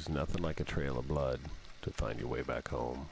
There's nothing like a trail of blood to find your way back home.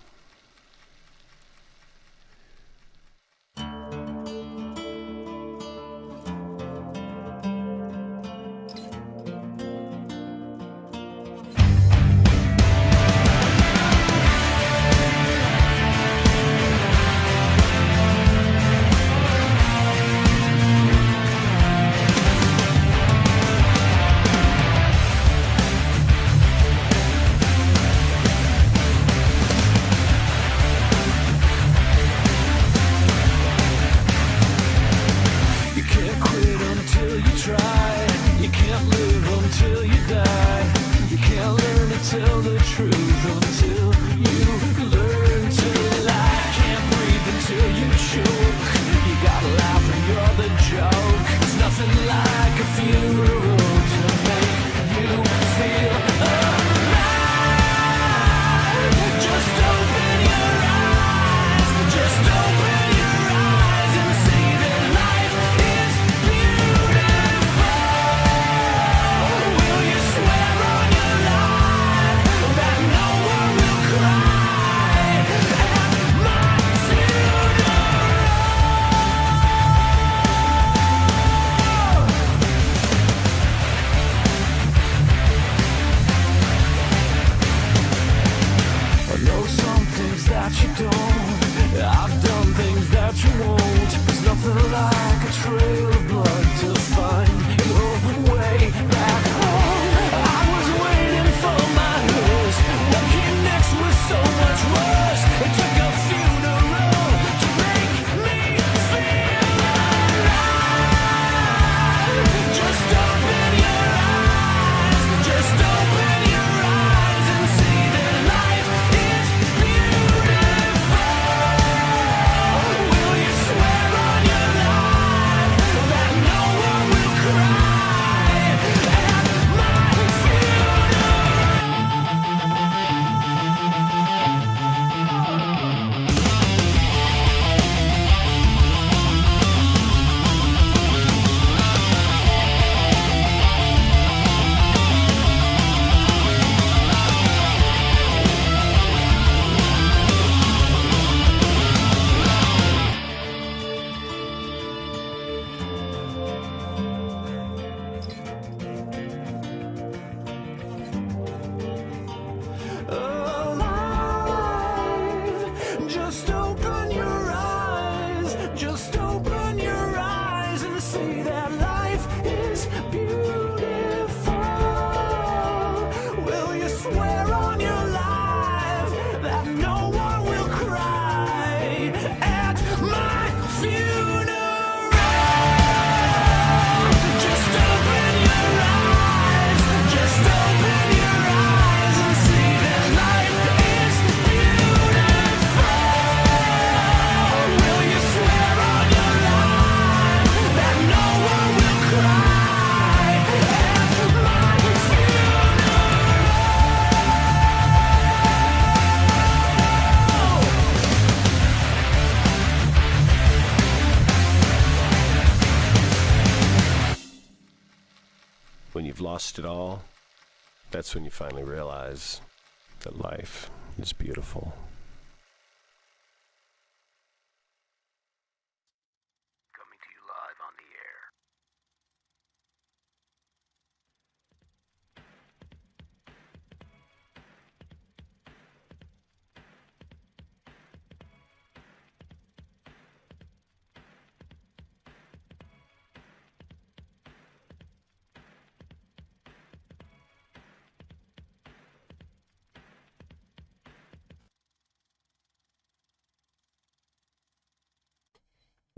When you've lost it all, that's when you finally realize that life is beautiful. Coming to you live on the air.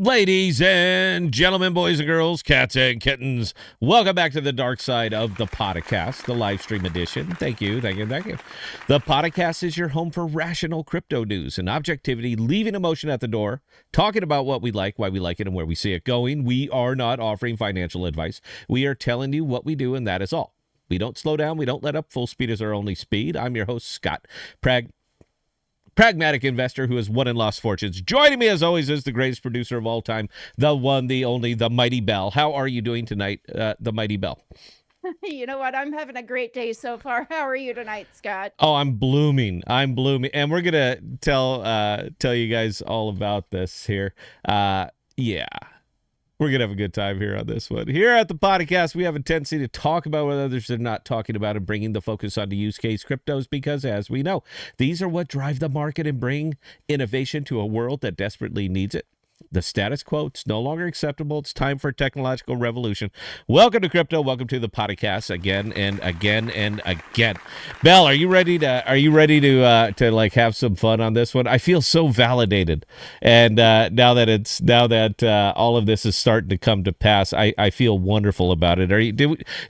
Ladies and gentlemen, boys and girls, cats and kittens, welcome back to the dark side of the podcast, the live stream edition. Thank you. The podcast is your home for rational crypto news and objectivity, leaving emotion at the door, talking about what we like, why we like it, and where we see it going. We are not offering financial advice. We are telling you what we do, and that is all. We don't slow down. We don't let up. Full speed is our only speed. I'm your host, Scott Pragmatic investor who has won and lost fortunes. Joining me, as always, is the greatest producer of all time, the one, the only, the Mighty Bell. How are you doing tonight, the Mighty Bell? You know what? I'm having a great day so far. How are you tonight, Scott? Oh, I'm blooming. I'm blooming, and we're gonna tell you guys all about this here. Yeah, we're going to have a good time here on this one. Here at the podcast, we have a tendency to talk about what others are not talking about and bringing the focus onto use case cryptos because, as we know, these are what drive the market and bring innovation to a world that desperately needs it. The status quo, it's no longer acceptable. It's time for a technological revolution. Welcome to crypto. Welcome to the podcast again and again and again. Belle, are you ready to like have some fun on this one? I feel so validated, and now that all of this is starting to come to pass, I feel wonderful about it.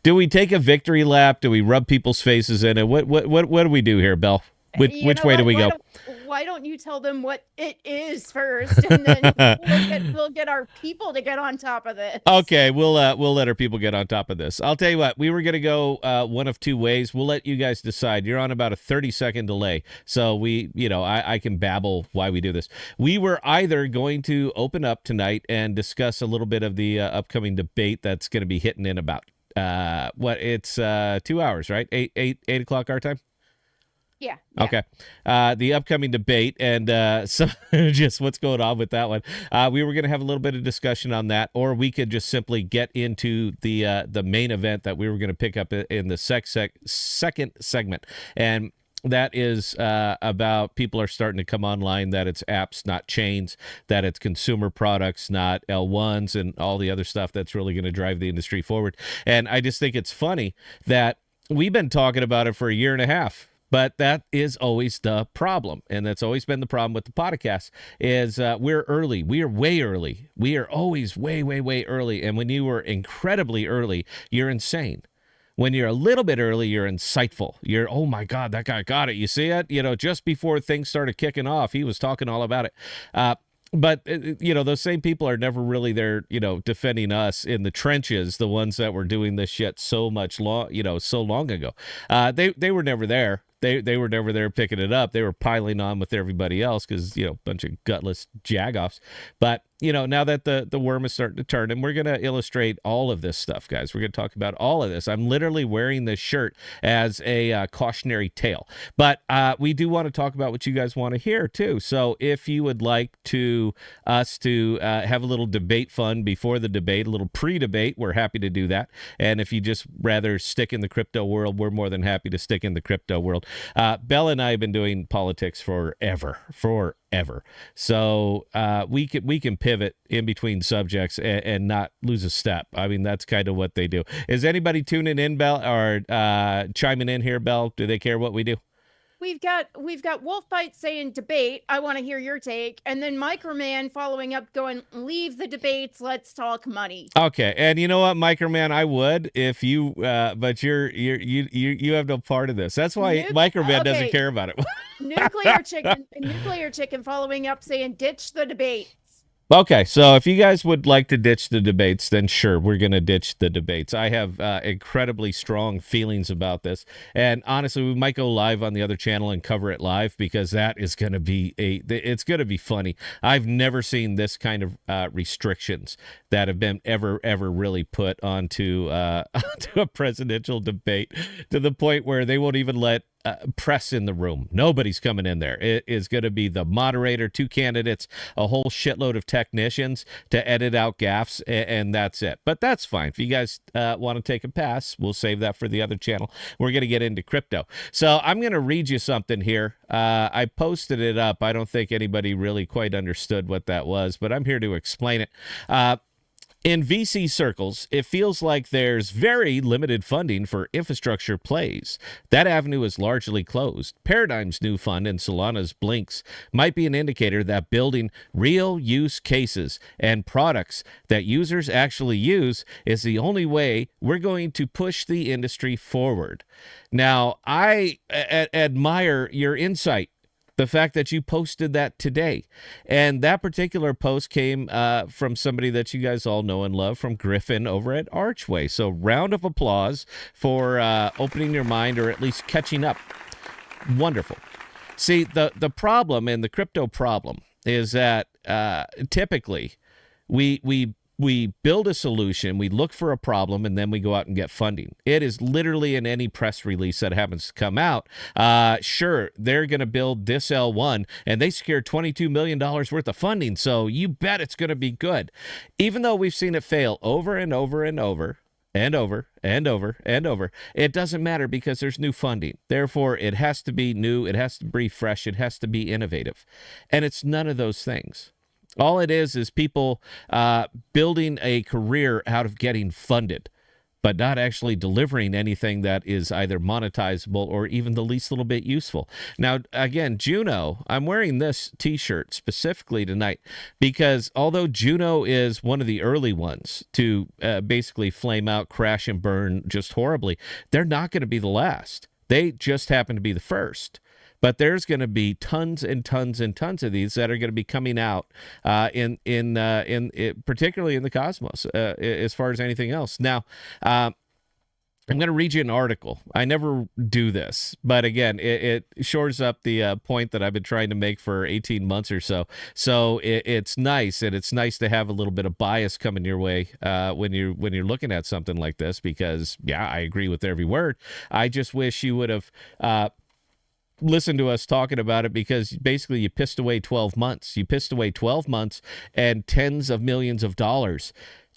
Do we take a victory lap? Do we rub people's faces in it? What do we do here, Belle? Which way do we go? Why don't you tell them what it is first, and then we'll get our people to get on top of this. Okay, we'll let our people get on top of this. I'll tell you what, we were going to go one of two ways. We'll let you guys decide. You're on about a 30-second delay, so I can babble why we do this. We were either going to open up tonight and discuss a little bit of the upcoming debate that's going to be hitting in about 2 hours, right? 8 o'clock our time. Yeah. Okay. The upcoming debate and so just what's going on with that one. We were going to have a little bit of discussion on that, or we could just simply get into the main event that we were going to pick up in the second segment. And that is about people are starting to come online, that it's apps, not chains, that it's consumer products, not L1s and all the other stuff that's really going to drive the industry forward. And I just think it's funny that we've been talking about it for a year and a half. But that is always the problem, and that's always been the problem with the podcast, is we're early. We are way early. We are always way, way, way early, and when you are incredibly early, you're insane. When you're a little bit early, you're insightful. You're, oh, my God, that guy got it. You see it? Just before things started kicking off, he was talking all about it. But, those same people are never really there, defending us in the trenches, the ones that were doing this shit so long ago. They were never there. They were never there picking it up. They were piling on with everybody else because, a bunch of gutless jagoffs. But, now that the worm is starting to turn, and we're going to illustrate all of this stuff, guys. We're going to talk about all of this. I'm literally wearing this shirt as a cautionary tale. But we do want to talk about what you guys want to hear, too. So if you would like us to have a little debate fun before the debate, a little pre-debate, we're happy to do that. And if you just rather stick in the crypto world, we're more than happy to stick in the crypto world. Belle and I have been doing politics forever. So we can pivot in between subjects and not lose a step. I mean, that's kind of what they do. Is anybody tuning in, Belle, or chiming in here, Belle? Do they care what we do? We've got Wolfbite saying debate. I want to hear your take, and then Microman following up, going, leave the debates. Let's talk money. Okay, and you know what, Microman, I would if you, but you have no part of this. That's why Microman doesn't care about it. Nuclear chicken following up saying ditch the debate. Okay, so if you guys would like to ditch the debates, then sure, we're going to ditch the debates. I have incredibly strong feelings about this. And honestly, we might go live on the other channel and cover it live because that is going to be it's going to be funny. I've never seen this kind of restrictions that have been ever really put onto onto a presidential debate to the point where they won't even let press in the room. Nobody's coming in there. It is going to be the moderator, 2 candidates, a whole shitload of technicians to edit out gaffes, and that's it. But that's fine. If you guys want to take a pass, we'll save that for the other channel. We're going to get into crypto. So I'm going to read you something here. I posted it up. I don't think anybody really quite understood what that was, but I'm here to explain it. In VC circles, it feels like there's very limited funding for infrastructure plays. That avenue is largely closed. Paradigm's new fund and Solana's Blinks might be an indicator that building real use cases and products that users actually use is the only way we're going to push the industry forward. Now, I admire your insight. The fact that you posted that today. And that particular post came from somebody that you guys all know and love, from Griffin over at Archway. So round of applause for opening your mind, or at least catching up. Wonderful. See, the problem, and the crypto problem, is that typically we we build a solution, we look for a problem, and then we go out and get funding. It is literally in any press release that happens to come out. Sure, they're going to build this L1, and they secured $22 million worth of funding, so you bet it's going to be good. Even though we've seen it fail over and over and over, and over and over and over. It doesn't matter because there's new funding. Therefore, it has to be new. It has to be fresh. It has to be innovative. And it's none of those things. All it is people building a career out of getting funded, but not actually delivering anything that is either monetizable or even the least little bit useful. Now, again, Juno, I'm wearing this T-shirt specifically tonight because although Juno is one of the early ones to basically flame out, crash, and burn just horribly, they're not going to be the last. They just happen to be the first. But there's going to be tons and tons and tons of these that are going to be coming out in particularly in the cosmos as far as anything else. Now, I'm going to read you an article. I never do this, but again, it shores up the point that I've been trying to make for 18 months or so. So it's nice, and it's nice to have a little bit of bias coming your way when you're looking at something like this. Because yeah, I agree with every word. I just wish you would have. Listen to us talking about it, because basically you pissed away 12 months. You pissed away 12 months and tens of millions of dollars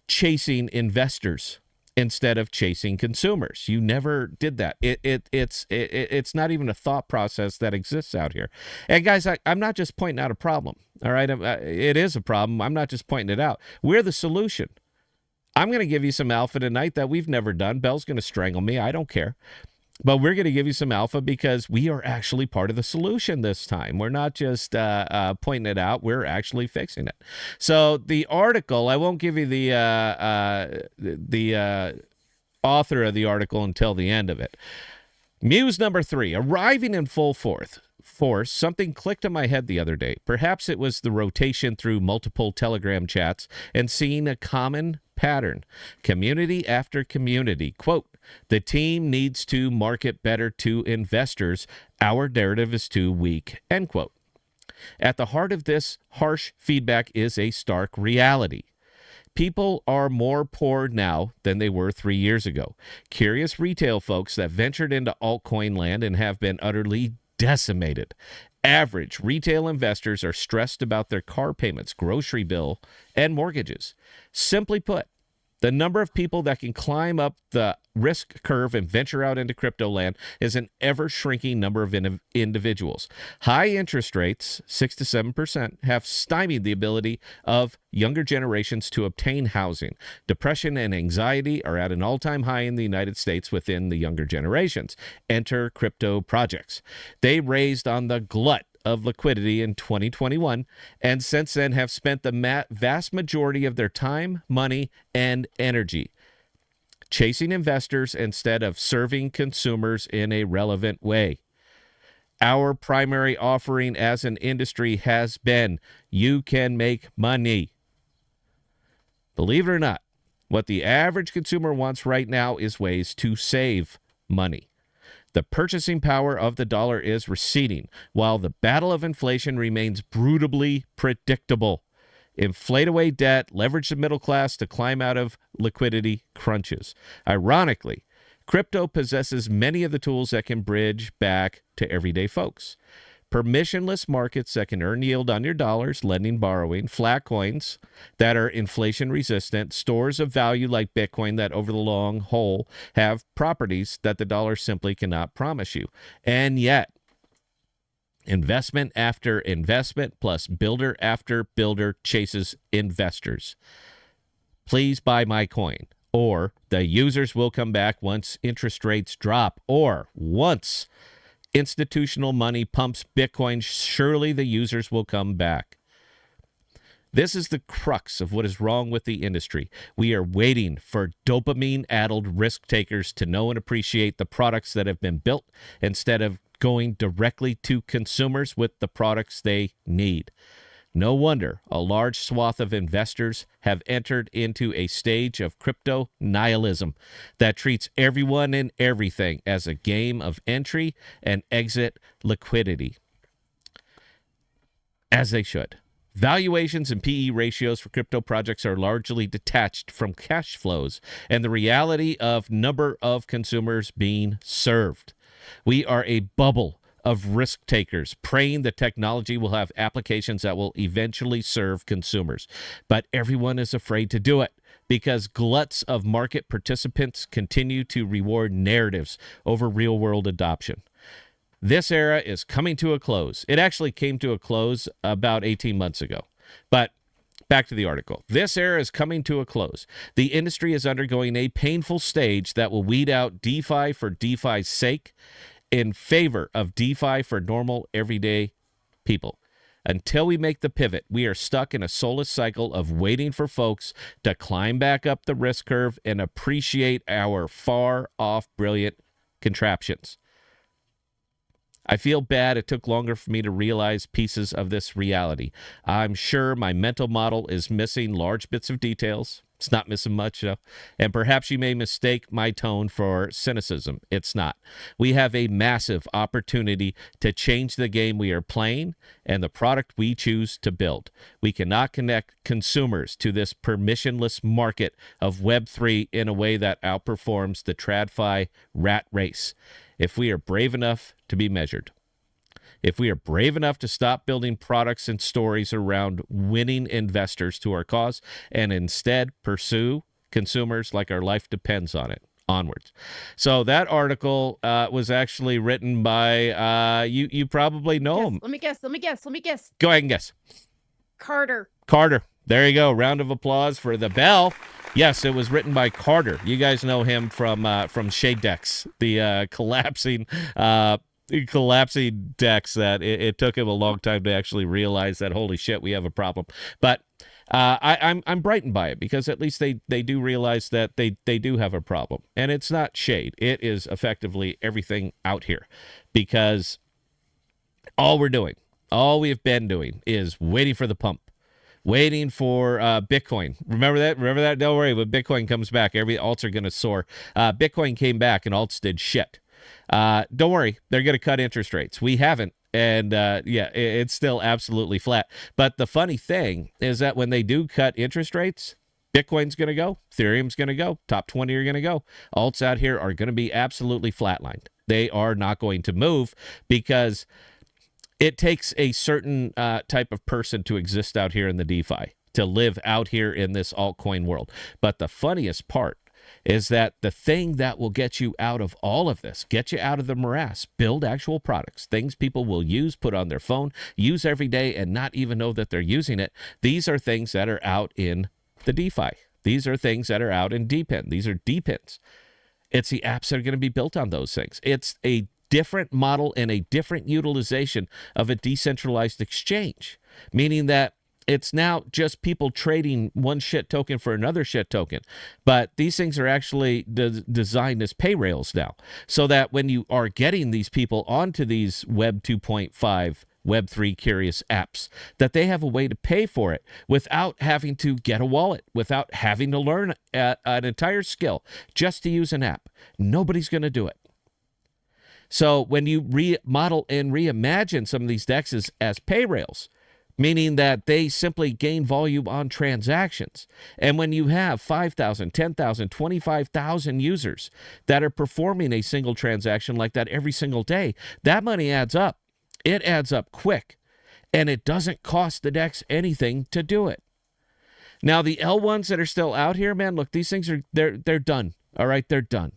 chasing investors instead of chasing consumers. You never did that. It's not even a thought process that exists out here. And guys, I'm not just pointing out a problem. All right, it is a problem. I'm not just pointing it out. We're the solution. I'm going to give you some alpha tonight that we've never done. Bell's going to strangle me. I don't care. But we're going to give you some alpha because we are actually part of the solution this time. We're not just pointing it out. We're actually fixing it. So the article, I won't give you the author of the article until the end of it. Muse number 3, arriving in full force. Something clicked in my head the other day. Perhaps it was the rotation through multiple Telegram chats and seeing a common pattern. Community after community. Quote, the team needs to market better to investors. Our narrative is too weak. End quote. At the heart of this harsh feedback is a stark reality. People are more poor now than they were 3 years ago. Curious retail folks that ventured into altcoin land and have been utterly decimated. Average retail investors are stressed about their car payments, grocery bill, and mortgages. Simply put, the number of people that can climb up the risk curve and venture out into crypto land is an ever-shrinking number of individuals. High interest rates, 6 to 7%, have stymied the ability of younger generations to obtain housing. Depression and anxiety are at an all-time high in the United States within the younger generations. Enter crypto projects. They raised on the glut of liquidity in 2021, and since then have spent the vast majority of their time, money, and energy chasing investors instead of serving consumers in a relevant way. Our primary offering as an industry has been, you can make money. Believe it or not, what the average consumer wants right now is ways to save money. The purchasing power of the dollar is receding, while the battle of inflation remains brutally predictable. Inflate away debt, leverage the middle class to climb out of liquidity crunches. Ironically, crypto possesses many of the tools that can bridge back to everyday folks. Permissionless markets that can earn yield on your dollars, lending, borrowing, flat coins that are inflation resistant, stores of value like Bitcoin that over the long haul have properties that the dollar simply cannot promise you. And yet, investment after investment plus builder after builder chases investors. Please buy my coin, or the users will come back once interest rates drop, or once institutional money pumps Bitcoin, surely the users will come back. This is the crux of what is wrong with the industry. We are waiting for dopamine-addled risk takers to know and appreciate the products that have been built instead of going directly to consumers with the products they need. No wonder a large swath of investors have entered into a stage of crypto nihilism that treats everyone and everything as a game of entry and exit liquidity. As they should. Valuations and PE ratios for crypto projects are largely detached from cash flows and the reality of number of consumers being served. We are a bubble of risk takers, praying the technology will have applications that will eventually serve consumers. But everyone is afraid to do it because gluts of market participants continue to reward narratives over real-world adoption. This era is coming to a close. It actually came to a close about 18 months ago. But back to the article. This era is coming to a close. The industry is undergoing a painful stage that will weed out DeFi for DeFi's sake in favor of DeFi for normal, everyday people. Until we make the pivot, we are stuck in a soulless cycle of waiting for folks to climb back up the risk curve and appreciate our far-off brilliant contraptions. I feel bad it took longer for me to realize pieces of this reality. I'm sure my mental model is missing large bits of details. It's not missing much, though. And perhaps you may mistake my tone for cynicism. It's not. We have a massive opportunity to change the game we are playing and the product we choose to build. We cannot connect consumers to this permissionless market of Web3 in a way that outperforms the TradFi rat race. If we are brave enough to be measured, if we are brave enough to stop building products and stories around winning investors to our cause and instead pursue consumers like our life depends on it, onwards. So that article was actually written by, you probably know him. Let me guess. Go ahead and guess. Carter. There you go. Round of applause for the bell. Yes, it was written by Carter. You guys know him from Shade Decks, the collapsing decks that it took him a long time to actually realize that, holy shit, we have a problem. But I'm brightened by it because at least they do realize that they do have a problem. And it's not shade. It is effectively everything out here because all we've been doing is waiting for the pump. Waiting for Bitcoin. Remember that? Don't worry. When Bitcoin comes back, every alts are going to soar. Bitcoin came back and alts did shit. Don't worry. They're going to cut interest rates. We haven't. And it's still absolutely flat. But the funny thing is that when they do cut interest rates, Bitcoin's going to go. Ethereum's going to go. Top 20 are going to go. Alts out here are going to be absolutely flatlined. They are not going to move because it takes a certain type of person to exist out here in the DeFi, to live out here in this altcoin world. But the funniest part is that the thing that will get you out of all of this, get you out of the morass, build actual products, things people will use, put on their phone, use every day, and not even know that they're using it. These are things that are out in the DeFi. These are things that are out in DePIN. These are DePINs. It's the apps that are going to be built on those things. It's a different model and a different utilization of a decentralized exchange, meaning that it's now just people trading one shit token for another shit token. But these things are actually designed as pay rails now, so that when you are getting these people onto these Web 2.5, Web 3 curious apps, that they have a way to pay for it without having to get a wallet, without having to learn an entire skill just to use an app. Nobody's going to do it. So when you remodel and reimagine some of these DEXs as pay rails, meaning that they simply gain volume on transactions, and when you have 5,000, 10,000, 25,000 users that are performing a single transaction like that every single day, that money adds up. It adds up quick, and it doesn't cost the DEX anything to do it. Now, the L1s that are still out here, man, look, these things they're done. All right, they're done.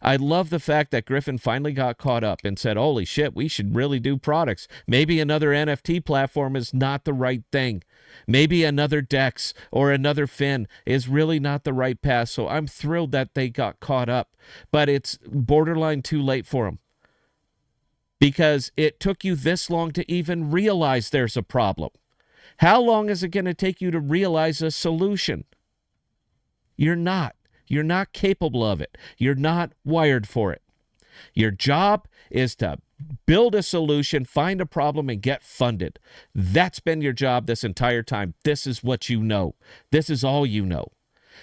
I love the fact that Griffin finally got caught up and said, holy shit, we should really do products. Maybe another NFT platform is not the right thing. Maybe another DEX or another Fin is really not the right path. So I'm thrilled that they got caught up. But it's borderline too late for them, because it took you this long to even realize there's a problem. How long is it going to take you to realize a solution? You're not. You're not capable of it. You're not wired for it. Your job is to build a solution, find a problem, and get funded. That's been your job this entire time. This is what you know. This is all you know.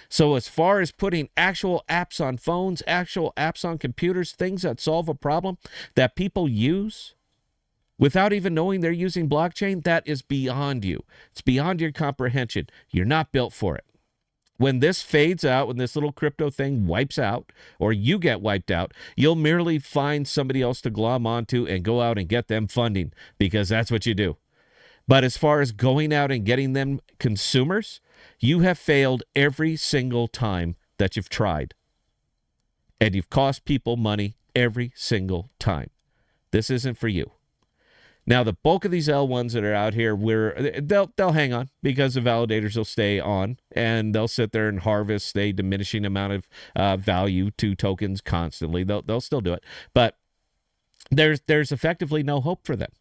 So as far as putting actual apps on phones, actual apps on computers, things that solve a problem that people use, without even knowing they're using blockchain, that is beyond you. It's beyond your comprehension. You're not built for it. When this fades out, when this little crypto thing wipes out, or you get wiped out, you'll merely find somebody else to glom onto and go out and get them funding, because that's what you do. But as far as going out and getting them consumers, you have failed every single time that you've tried. And you've cost people money every single time. This isn't for you. Now, the bulk of these L1s that are out here, they'll hang on, because the validators will stay on, and they'll sit there and harvest a diminishing amount of value to tokens constantly. They'll still do it. But there's effectively no hope for them.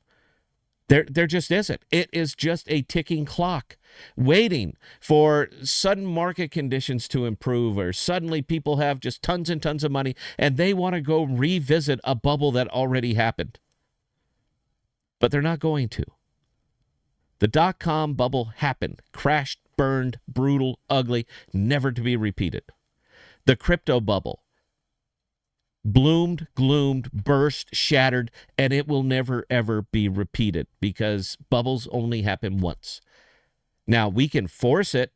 There just isn't. It is just a ticking clock waiting for sudden market conditions to improve, or suddenly people have just tons and tons of money and they want to go revisit a bubble that already happened. But they're not going to. The dot-com bubble happened, crashed, burned, brutal, ugly, never to be repeated. The crypto bubble bloomed, gloomed, burst, shattered, and it will never, ever be repeated, because bubbles only happen once. Now, we can force it.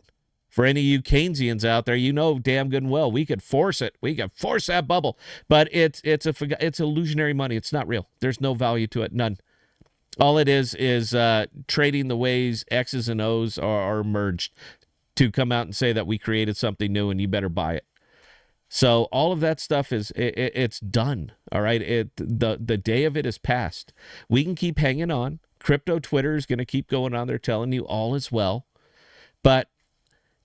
For any of you Keynesians out there, you know damn good and well, we could force it. We could force that bubble. But it's illusionary money. It's not real. There's no value to it. None. All it is trading the ways X's and O's are merged to come out and say that we created something new and you better buy it. So all of that stuff it's done. All right. The day of it is past. We can keep hanging on. Crypto Twitter is going to keep going on there telling you all is well. But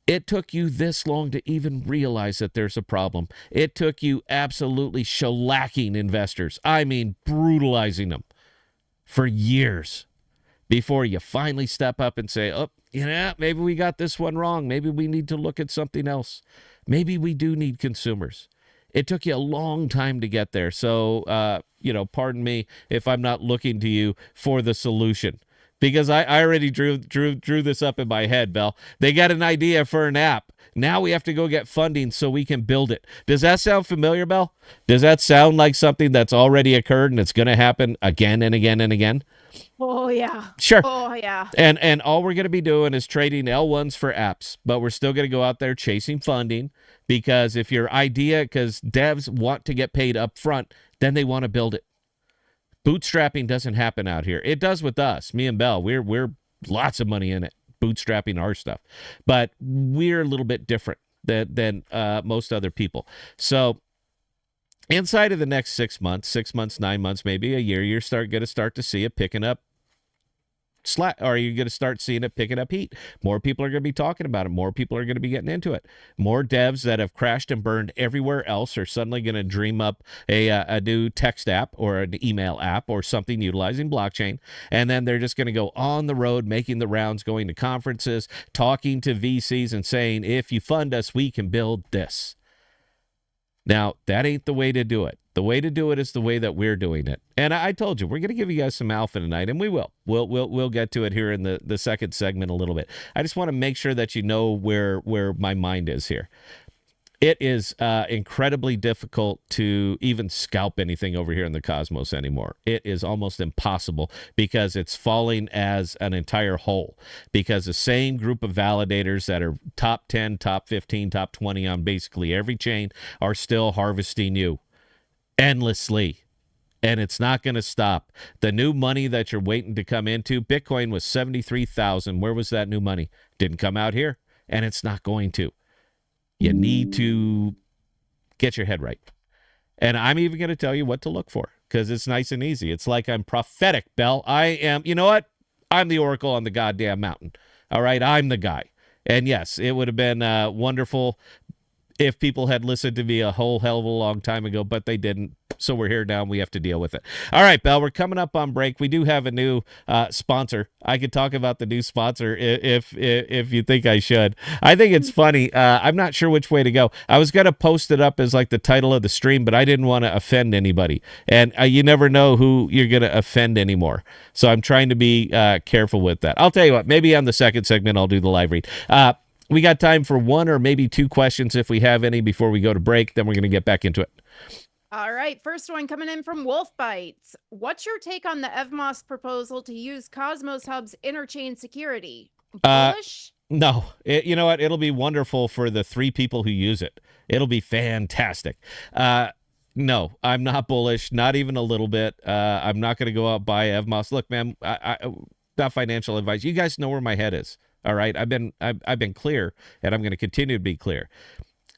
it took you this long to even realize that there's a problem. It took you absolutely shellacking investors. I mean, brutalizing them for years before you finally step up and say, oh, maybe we got this one wrong. Maybe we need to look at something else. Maybe we do need consumers. It took you a long time to get there. So, pardon me if I'm not looking to you for the solution, because I already drew this up in my head, Bell. They got an idea for an app. Now we have to go get funding so we can build it. Does that sound familiar, Bell? Does that sound like something that's already occurred and it's going to happen again and again and again? Oh, yeah. Sure. Oh, yeah. And all we're going to be doing is trading L1s for apps, but we're still going to go out there chasing funding, because if your idea, because devs want to get paid up front, then they want to build it. Bootstrapping doesn't happen out here. It does with us, me and Bell. We're lots of money in it, bootstrapping our stuff. But we're a little bit different than most other people. So inside of the next 6 months, 9 months, maybe a year, you're going to start to see it picking up slack, or you're going to start seeing it picking up heat. More people are going to be talking about it. More people are going to be getting into it. More devs that have crashed and burned everywhere else are suddenly going to dream up a new text app or an email app or something utilizing blockchain. And then they're just going to go on the road, making the rounds, going to conferences, talking to VCs and saying, if you fund us, we can build this. Now, that ain't the way to do it. The way to do it is the way that we're doing it. And I told you, we're going to give you guys some alpha tonight, and we will. We'll get to it here in the second segment a little bit. I just want to make sure that you know where my mind is here. It is incredibly difficult to even scalp anything over here in the cosmos anymore. It is almost impossible, because it's falling as an entire whole, because the same group of validators that are top 10, top 15, top 20 on basically every chain are still harvesting you endlessly. And it's not going to stop. The new money that you're waiting to come into, Bitcoin was 73,000. Where was that new money? Didn't come out here, and it's not going to. You need to get your head right. And I'm even going to tell you what to look for, because it's nice and easy. It's like I'm prophetic, Bell. I am, you know what? I'm the oracle on the goddamn mountain. All right? I'm the guy. And yes, it would have been wonderful if people had listened to me a whole hell of a long time ago, but they didn't. So we're here now, and we have to deal with it. All right, Bell, we're coming up on break. We do have a new sponsor. I could talk about the new sponsor if you think I should. I think it's funny. I'm not sure which way to go. I was going to post it up as like the title of the stream, but I didn't want to offend anybody. And you never know who you're going to offend anymore. So I'm trying to be careful with that. I'll tell you what, maybe on the second segment, I'll do the live read. We got time for one or maybe two questions if we have any before we go to break. Then we're going to get back into it. All right, first one coming in from Wolf Bites. What's your take on the Evmos proposal to use Cosmos Hub's interchain security? Bullish? No, you know what? It'll be wonderful for the 3 people who use it. It'll be fantastic. No, I'm not bullish, not even a little bit. I'm not going to go out and buy Evmos. Look, man, not financial advice. You guys know where my head is. All right, I've been clear, and I'm going to continue to be clear.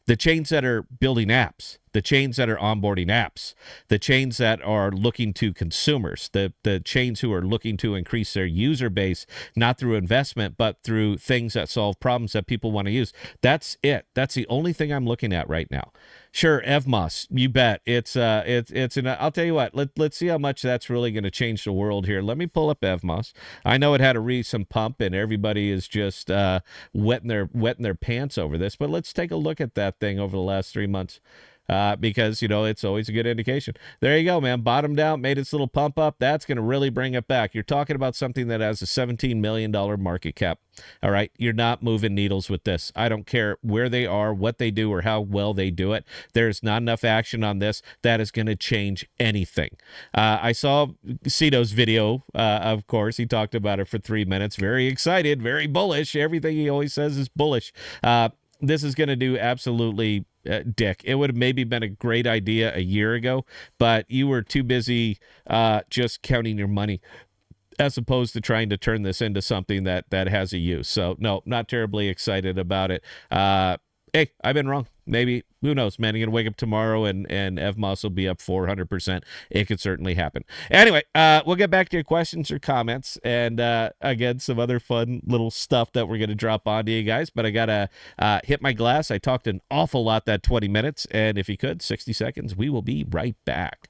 The chains that are building apps, the chains that are onboarding apps, the chains that are looking to consumers, the chains who are looking to increase their user base, not through investment, but through things that solve problems that people want to use. That's it. That's the only thing I'm looking at right now. Sure, Evmos, you bet. It's I'll tell you what, let's see how much that's really going to change the world here. Let me pull up Evmos. I know it had a recent pump and everybody is just wetting their pants over this, but let's take a look at that thing over the last 3 months. Because, it's always a good indication. There you go, man. Bottomed out, made its little pump up. That's going to really bring it back. You're talking about something that has a $17 million market cap. All right. You're not moving needles with this. I don't care where they are, what they do, or how well they do it. There's not enough action on this that is going to change anything. I saw Cito's video, of course. He talked about it for 3 minutes. Very excited, very bullish. Everything he always says is bullish. This is going to do absolutely dick. It would have maybe been a great idea a year ago, but you were too busy just counting your money as opposed to trying to turn this into something that has a use. So, no, not terribly excited about it. Hey, I've been wrong. Maybe, who knows, man, you're going to wake up tomorrow and Evmos will be up 400%. It could certainly happen. Anyway, we'll get back to your questions or comments and, again, some other fun little stuff that we're going to drop onto you guys. But I got to hit my glass. I talked an awful lot that 20 minutes. And if you could, 60 seconds, we will be right back.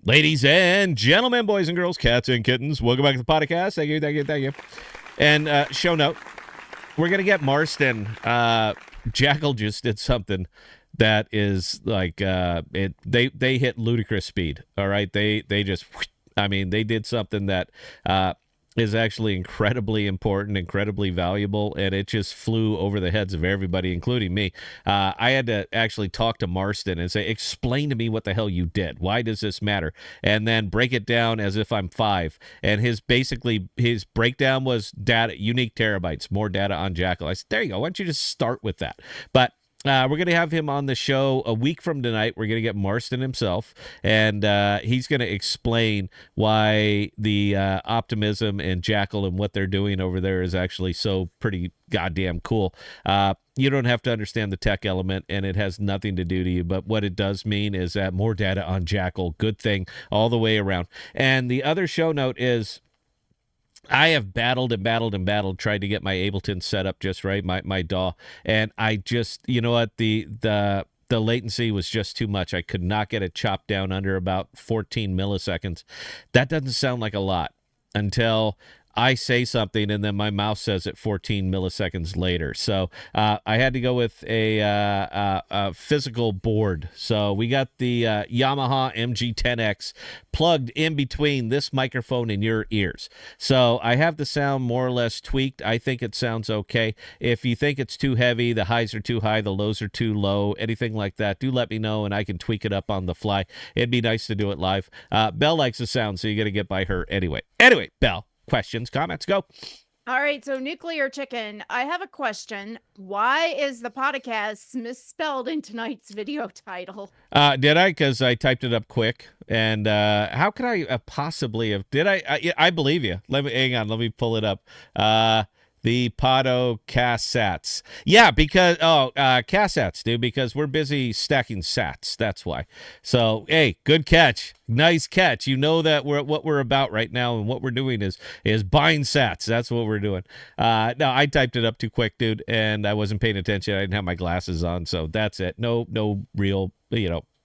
Ladies and gentlemen, boys and girls, cats and kittens, welcome back to the podcast. Thank you. And show note, we're going to get Marston. Jackal just did something that is like, they hit ludicrous speed, all right? They just, they did something that is actually incredibly important, incredibly valuable, and it just flew over the heads of everybody, including me. I had to actually talk to Marston and say, explain to me what the hell you did. Why does this matter? And then break it down as if I'm 5. And his breakdown was data, unique terabytes, more data on Jackal. I said, there you go. Why don't you just start with that? But we're going to have him on the show a week from tonight. We're going to get Marston himself, and he's going to explain why the optimism and Jackal and what they're doing over there is actually so pretty goddamn cool. You don't have to understand the tech element, and it has nothing to do to you, but what it does mean is that more data on Jackal, good thing all the way around. And the other show note is, I have battled, tried to get my Ableton set up just right, my DAW, and I just, you know what, the latency was just too much. I could not get it chopped down under about 14 milliseconds. That doesn't sound like a lot until I say something and then my mouse says it 14 milliseconds later. So I had to go with a physical board. So we got the Yamaha MG10X plugged in between this microphone and your ears. So I have the sound more or less tweaked. I think it sounds okay. If you think it's too heavy, the highs are too high, the lows are too low, anything like that, do let me know and I can tweak it up on the fly. It'd be nice to do it live. Belle likes the sound, so you got to get by her anyway. Anyway, Belle. Questions, comments, go. All right, so nuclear chicken. I have a question. Why is the podcast misspelled in tonight's video title? Did I? Because I typed it up quick. And how could I possibly have? Did I believe you. Let me hang on. Let me pull it up. ThePodocasats. Yeah, because cassats, dude. Because we're busy stacking sats. That's why. So hey, good catch. Nice catch. You know that what we're about right now, and what we're doing is buying sats. That's what we're doing. No, I typed it up too quick, dude, and I wasn't paying attention. I didn't have my glasses on, so that's it. No real,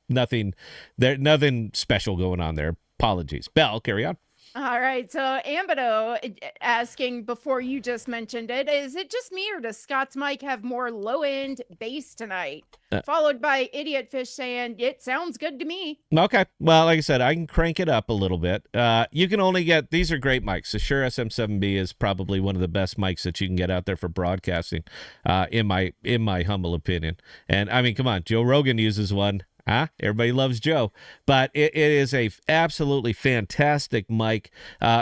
nothing there, nothing special going on there. Apologies. Belle, carry on. All right, so Ambido asking before you just mentioned it, is it just me or does Scott's mic have more low-end bass tonight? Followed by Idiot Fish saying, it sounds good to me. Okay. Well, like I said, I can crank it up a little bit. You can only get, these are great mics. The Shure SM7B is probably one of the best mics that you can get out there for broadcasting, in my humble opinion. And I mean, come on, Joe Rogan uses one. Everybody loves Joe, but it is a absolutely fantastic mic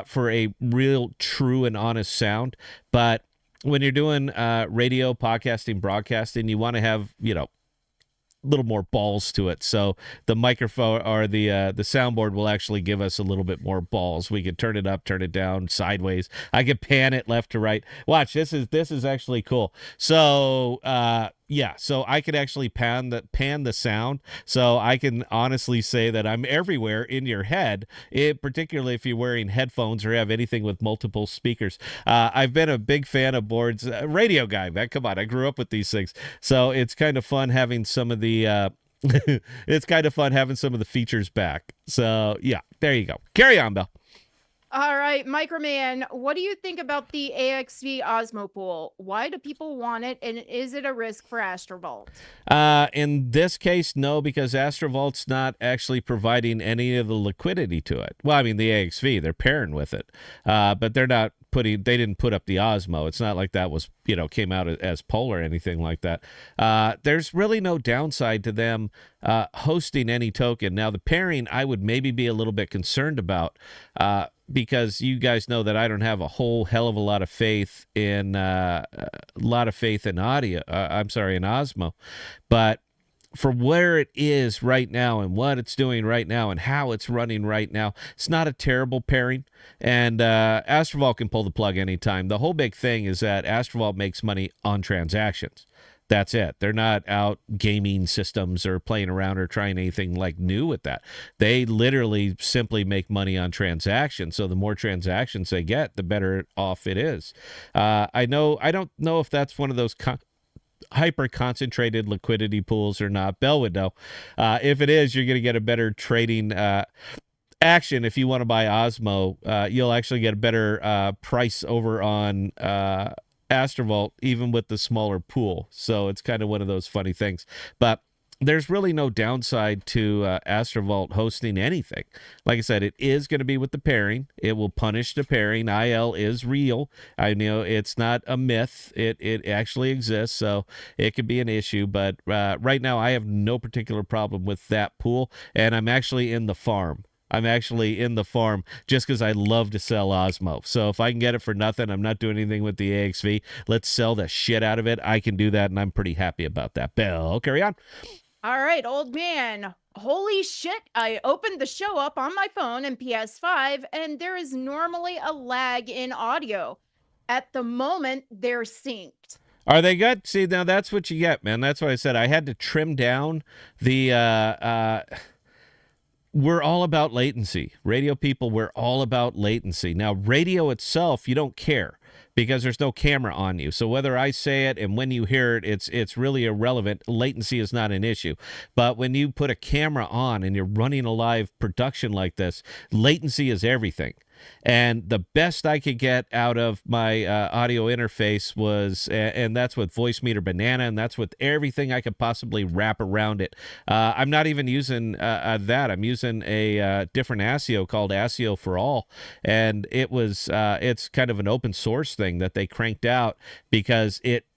for a real, true, and honest sound. But when you're doing radio, podcasting, broadcasting, you want to have little more balls to it. So the microphone or the soundboard will actually give us a little bit more balls. We can turn it up, turn it down, sideways. I can pan it left to right. Watch, this is actually cool. So yeah, so I could actually pan the sound. So I can honestly say that I'm everywhere in your head, particularly if you're wearing headphones or have anything with multiple speakers. I've been a big fan of boards. Radio guy, man. Come on, I grew up with these things. So it's kind of fun having some of the it's kind of fun having some of the features back. So yeah, there you go. Carry on, Bill. All right, Microman, what do you think about the AXV Osmo Pool? Why do people want it, and is it a risk for Astrovault? In this case, no, because Astrovault's not actually providing any of the liquidity to it. Well, I mean, the AXV, they're pairing with it, but they're not they didn't put up the Osmo. It's not like that was, came out as poll or anything like that. There's really no downside to them hosting any token. Now, the pairing, I would maybe be a little bit concerned about, because you guys know that I don't have a whole hell of a lot of faith in audio. I'm sorry, in Osmo, but for where it is right now and what it's doing right now and how it's running right now, it's not a terrible pairing. And Astrovault can pull the plug anytime. The whole big thing is that Astrovault makes money on transactions. That's it. They're not out gaming systems or playing around or trying anything like new with that. They literally simply make money on transactions. So the more transactions they get, the better off it is. I don't know if that's one of those hyper concentrated liquidity pools or not. Bell would know. If it is, you're going to get a better trading action. If you want to buy Osmo, you'll actually get a better price over on Astrovault, even with the smaller pool. So it's kind of one of those funny things. But there's really no downside to Astrovault hosting anything. Like I said, it is going to be with the pairing. It will punish the pairing. IL is real. I know it's not a myth. It actually exists, so it could be an issue. But right now, I have no particular problem with that pool, and I'm actually in the farm. Just because I love to sell Osmo. So if I can get it for nothing, I'm not doing anything with the AXV. Let's sell the shit out of it. I can do that, and I'm pretty happy about that. Bill, carry on. All right, old man. Holy shit. I opened the show up on my phone and PS5, and there is normally a lag in audio. At the moment, they're synced. Are they good? See, now that's what you get, man. That's what I said. I had to trim down the... We're all about latency. Radio people, we're all about latency. Now, radio itself, you don't care because there's no camera on you. So whether I say it and when you hear it, it's really irrelevant. Latency is not an issue. But when you put a camera on and you're running a live production like this, latency is everything. And the best I could get out of my audio interface was, and that's with Voice Meter Banana, and that's with everything I could possibly wrap around it. I'm not even using that. I'm using a different ASIO called ASIO for All, and it's kind of an open source thing that they cranked out because it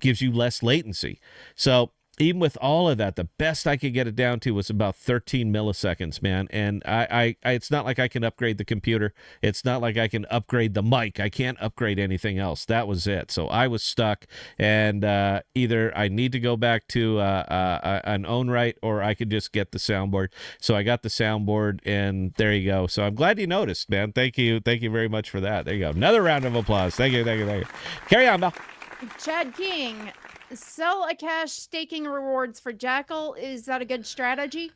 gives you less latency. So even with all of that, the best I could get it down to was about 13 milliseconds, man. And I it's not like I can upgrade the computer. It's not like I can upgrade the mic. I can't upgrade anything else. That was it. So I was stuck, and either I need to go back to an own right, or I could just get the soundboard. So I got the soundboard, and there you go. So I'm glad you noticed, man. Thank you very much for that. There you go. Another round of applause. Thank you. Carry on, Belle. Chad King, sell a cash staking rewards for Jackal. Is that a good strategy?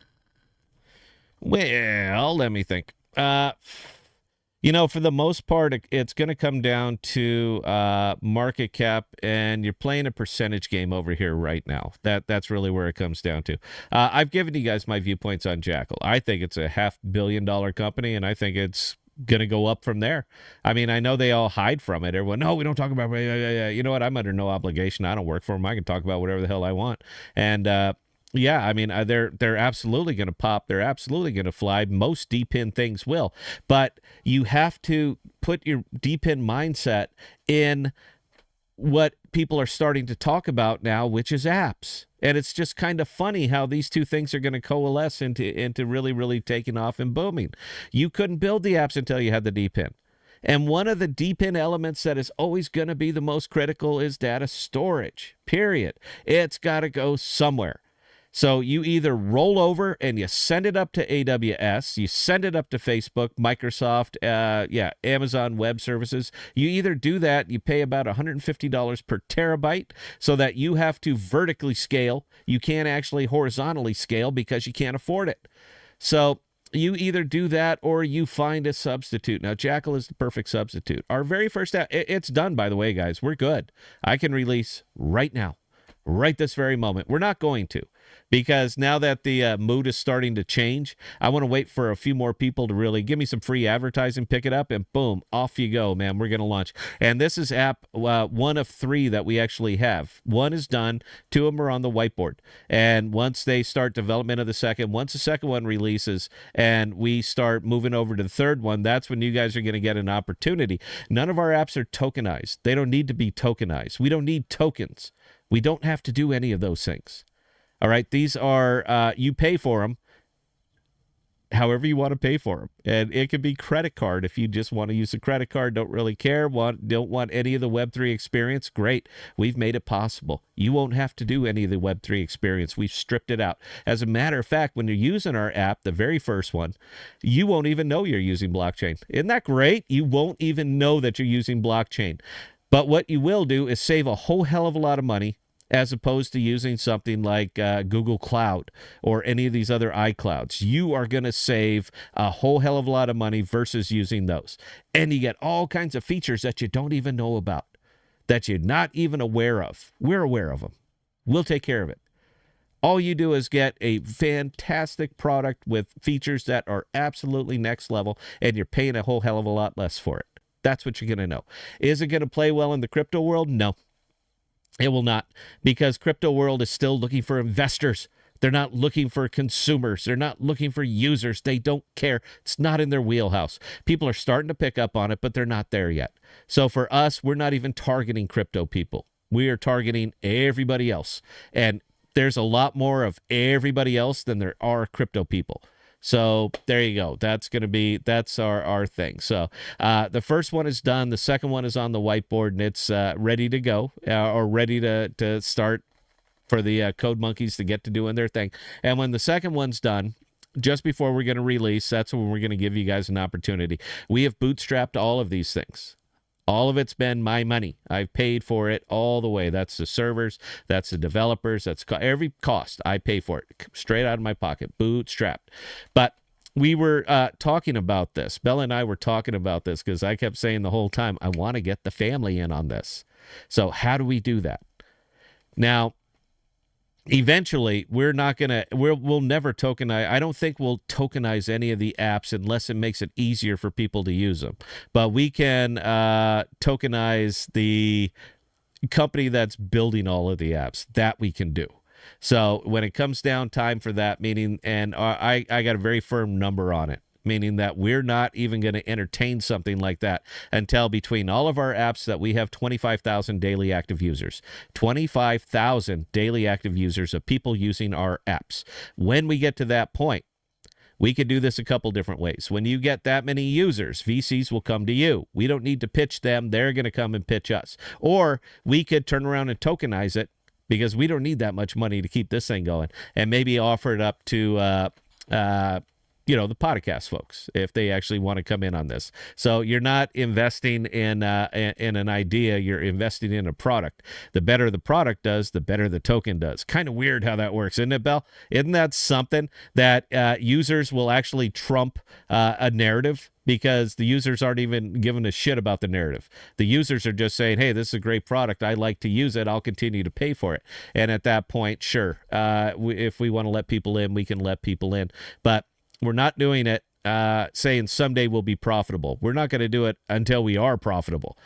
Well, let me think. For the most part, it's going to come down to market cap, and you're playing a percentage game over here right now. That's really where it comes down to. I've given you guys my viewpoints on Jackal. I think it's a $500 million company, and I think it's going to go up from there. I mean, I know they all hide from it. Everyone, no, we don't talk about, you know what? I'm under no obligation. I don't work for them. I can talk about whatever the hell I want. And, yeah, I mean, they're absolutely going to pop. They're absolutely going to fly. Most D-pin things will. But you have to put your D-pin mindset in what people are starting to talk about now, which is apps. And it's just kind of funny how these two things are going to coalesce into really, really taking off and booming. You couldn't build the apps until you had the D-pin. And one of the D-pin elements that is always going to be the most critical is data storage, period. It's got to go somewhere. So you either roll over and you send it up to AWS, you send it up to Facebook, Microsoft, Amazon Web Services. You either do that, you pay about $150 per terabyte so that you have to vertically scale. You can't actually horizontally scale because you can't afford it. So you either do that or you find a substitute. Now, Jackal is the perfect substitute. Our very first app, it's done, by the way, guys. We're good. I can release right now, right this very moment. We're not going to. Because now that the mood is starting to change, I want to wait for a few more people to really give me some free advertising, pick it up, and boom, off you go, man. We're going to launch. And this is app one of 3 that we actually have. 1 is done. 2 of them are on the whiteboard. And once they start development of the second, once the second one releases and we start moving over to the third one, that's when you guys are going to get an opportunity. None of our apps are tokenized. They don't need to be tokenized. We don't need tokens. We don't have to do any of those things. All right, these are, you pay for them however you want to pay for them. And it could be credit card if you just want to use a credit card, don't really care, don't want any of the Web3 experience. Great, we've made it possible. You won't have to do any of the Web3 experience. We've stripped it out. As a matter of fact, when you're using our app, the very first one, you won't even know you're using blockchain. Isn't that great? You won't even know that you're using blockchain. But what you will do is save a whole hell of a lot of money, as opposed to using something like Google Cloud or any of these other iClouds. You are going to save a whole hell of a lot of money versus using those. And you get all kinds of features that you don't even know about, that you're not even aware of. We're aware of them. We'll take care of it. All you do is get a fantastic product with features that are absolutely next level, and you're paying a whole hell of a lot less for it. That's what you're going to know. Is it going to play well in the crypto world? No. It will not, because crypto world is still looking for investors. They're not looking for consumers. They're not looking for users. They don't care. It's not in their wheelhouse. People are starting to pick up on it, but they're not there yet. So for us, we're not even targeting crypto people. We are targeting everybody else. And there's a lot more of everybody else than there are crypto people. So there you go. That's our thing. So the first one is done. The second one is on the whiteboard, and it's ready to go or ready to start for the code monkeys to get to doing their thing. And when the second one's done, just before we're going to release, that's when we're going to give you guys an opportunity. We have bootstrapped all of these things. All of it's been my money. I've paid for it all the way. That's the servers. That's the developers. That's every cost. I pay for it straight out of my pocket, bootstrapped. But we were talking about this. Bella and I were talking about this because I kept saying the whole time, I want to get the family in on this. So how do we do that? Now, eventually, we'll never tokenize. I don't think we'll tokenize any of the apps unless it makes it easier for people to use them. But we can tokenize the company that's building all of the apps. That we can do. So when it comes down time for that meeting, and I got a very firm number on it. meaning that we're not even going to entertain something like that until between all of our apps that we have 25,000 daily active users. 25,000 daily active users of people using our apps. When we get to that point, we could do this a couple different ways. When you get that many users, VCs will come to you. We don't need to pitch them. They're going to come and pitch us. Or we could turn around and tokenize it because we don't need that much money to keep this thing going, and maybe offer it up to the podcast folks if they actually want to come in on this. So you're not investing in an idea, you're investing in a product. The better the product does, the better the token does. Kind of weird how that works, isn't it, Bell? Isn't that something that users will actually trump a narrative? Because the users aren't even giving a shit about the narrative. The users are just saying, hey, this is a great product. I like to use it. I'll continue to pay for it. And at that point, sure, if we want to let people in, we can let people in. But we're not doing it saying someday we'll be profitable. We're not going to do it until we are profitable.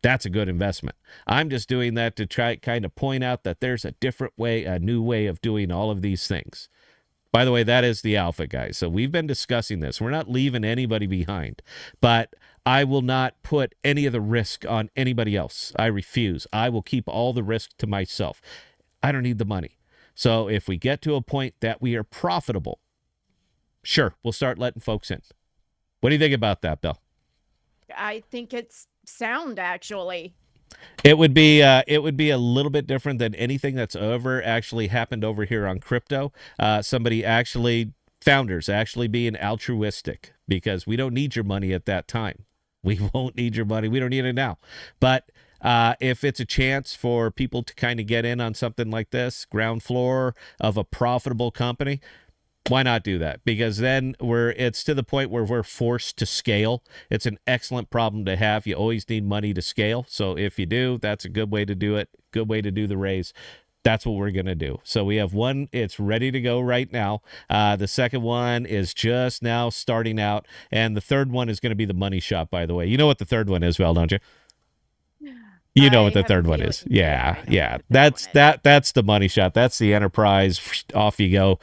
That's a good investment. I'm just doing that to try kind of point out that there's a different way, a new way of doing all of these things. By the way, that is the alpha, guys. So we've been discussing this. We're not leaving anybody behind. But I will not put any of the risk on anybody else. I refuse. I will keep all the risk to myself. I don't need the money. So if we get to a point that we are profitable, sure, we'll start letting folks in. What do you think about that, Bill? I think it's sound, actually. It would be a little bit different than anything that's ever actually happened over here on crypto. Founders actually being altruistic, because we don't need your money at that time. We won't need your money. We don't need it now. But if it's a chance for people to kind of get in on something like this, ground floor of a profitable company, why not do that? Because then it's to the point where we're forced to scale. It's an excellent problem to have. You always need money to scale. So if you do, that's a good way to do it. Good way to do the raise. That's what we're going to do. So we have one. It's ready to go right now. The second one is just now starting out. And the third one is going to be the money shot, by the way. You know what the third one is, Val, don't you? You know what the third one is. Yeah. That's the money shot. That's the enterprise, off you go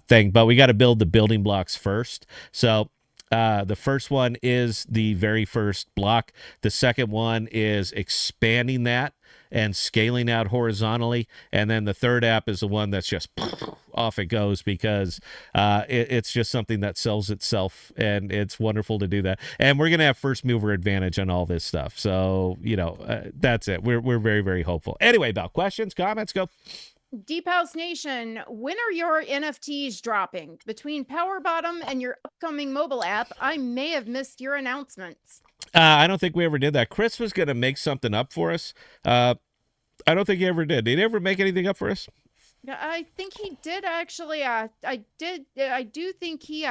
thing. But we got to build the building blocks first. So the first one is the very first block. The second one is expanding that and scaling out horizontally. And then the third app is the one that's just off it goes, because it's just something that sells itself, and it's wonderful to do that. And we're going to have first mover advantage on all this stuff. So, that's it. We're very, very hopeful. Anyway, about questions, comments, go. Deep House Nation, when are your NFTs dropping? Between Power Bottom and your upcoming mobile app, I may have missed your announcements. I don't think we ever did that. Chris was going to make something up for us. I don't think he ever did. Did he ever make anything up for us? I think he did, actually. I do think he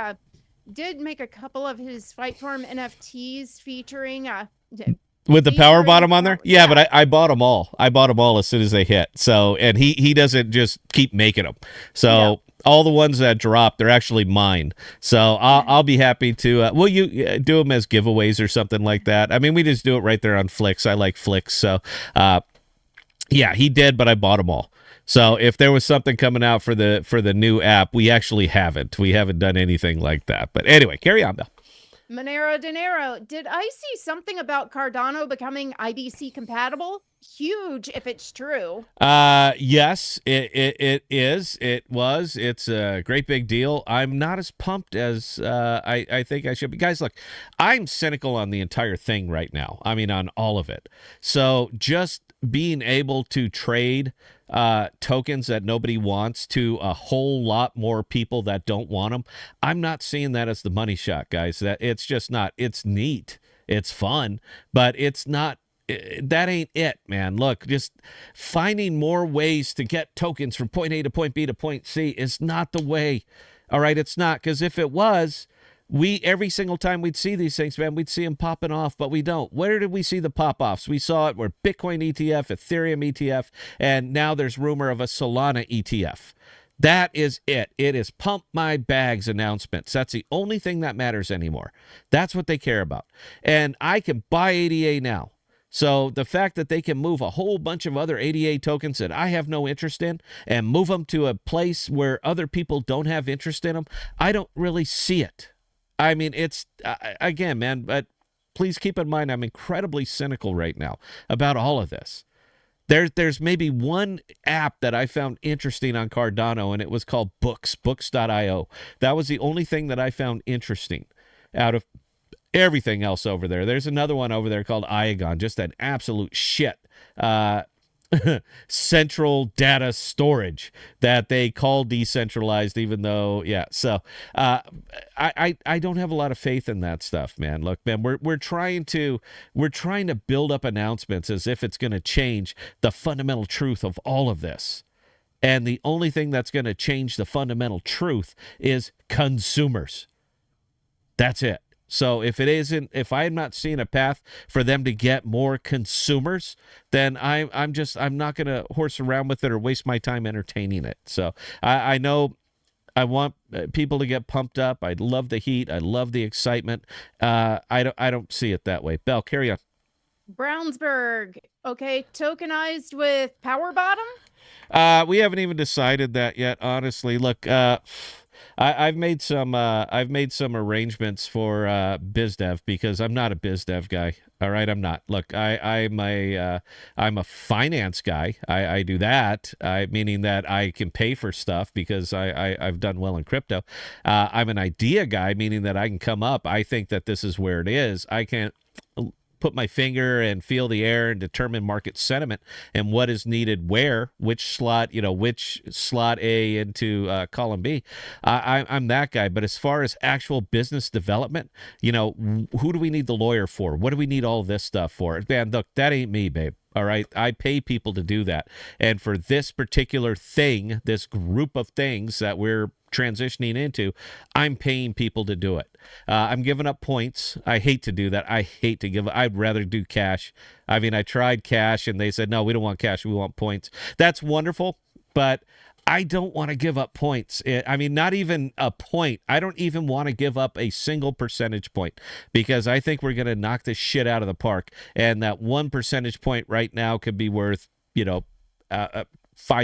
did make a couple of his Fight Farm NFTs featuring with the Power Bottom on there? Yeah, but I bought them all. I bought them all as soon as they hit. So, and he doesn't just keep making them. So all the ones that drop, they're actually mine. So I'll be happy to, will you do them as giveaways or something like that? I mean, we just do it right there on Flicks. I like Flicks. So, yeah, he did, but I bought them all. So if there was something coming out for the new app, we actually haven't. We haven't done anything like that. But anyway, carry on, Bill. Monero Dinero, did I see something about Cardano becoming IBC compatible? Huge if it's true. Yes, it is. It was. It's a great big deal. I'm not as pumped as I think I should be. Guys, look, I'm cynical on the entire thing right now. I mean, on all of it. So just being able to trade tokens that nobody wants to a whole lot more people that don't want them, I'm not seeing that as the money shot, guys. That it's just not. It's neat, it's fun, but it's not. That ain't it, man. Look, just finding more ways to get tokens from point A to point B to point C is not the way. All right, it's not, because if it was, every single time we'd see these things, man, we'd see them popping off, but we don't. Where did we see the pop-offs? We saw it where Bitcoin ETF, Ethereum ETF, and now there's rumor of a Solana ETF. That is it. It is pump my bags announcements. That's the only thing that matters anymore. That's what they care about. And I can buy ADA now. So the fact that they can move a whole bunch of other ADA tokens that I have no interest in and move them to a place where other people don't have interest in them, I don't really see it. I mean, it's again, man, but please keep in mind I'm incredibly cynical right now about all of this. There's maybe one app that I found interesting on Cardano, and it was called books.io. That was the only thing that I found interesting out of everything else over there. There's another one over there called Iagon, just an absolute shit. Central data storage that they call decentralized, even though, yeah. So I don't have a lot of faith in that stuff, man. Look, man, we're trying to build up announcements as if it's going to change the fundamental truth of all of this. And the only thing that's going to change the fundamental truth is consumers. That's it. So if I'm not seeing a path for them to get more consumers, then I'm not going to horse around with it or waste my time entertaining it. So I know I want people to get pumped up. I love the heat. I love the excitement. I don't see it that way. Belle, carry on. Brownsburg, okay, tokenized with power bottom? We haven't even decided that yet, honestly. Look, I've made some arrangements for BizDev because I'm not a BizDev guy. All right, I'm not. Look, I'm a finance guy. I do that, meaning that I can pay for stuff because I've done well in crypto. I'm an idea guy, meaning that I can come up. I think that this is where it is. I can't put my finger and feel the air and determine market sentiment and what is needed where, which slot A into column B. I'm that guy. But as far as actual business development, who do we need the lawyer for? What do we need all this stuff for? Man, look, that ain't me, babe. All right. I pay people to do that. And for this particular thing, this group of things that we're transitioning into, I'm paying people to do it. I'm giving up points. I hate to do that. I'd rather do cash. I mean, I tried cash and they said, no, we don't want cash. We want points. That's wonderful. But I don't want to give up points. I mean, not even a point. I don't even want to give up a single percentage point because I think we're going to knock this shit out of the park. And that 1 percentage point right now could be worth, $5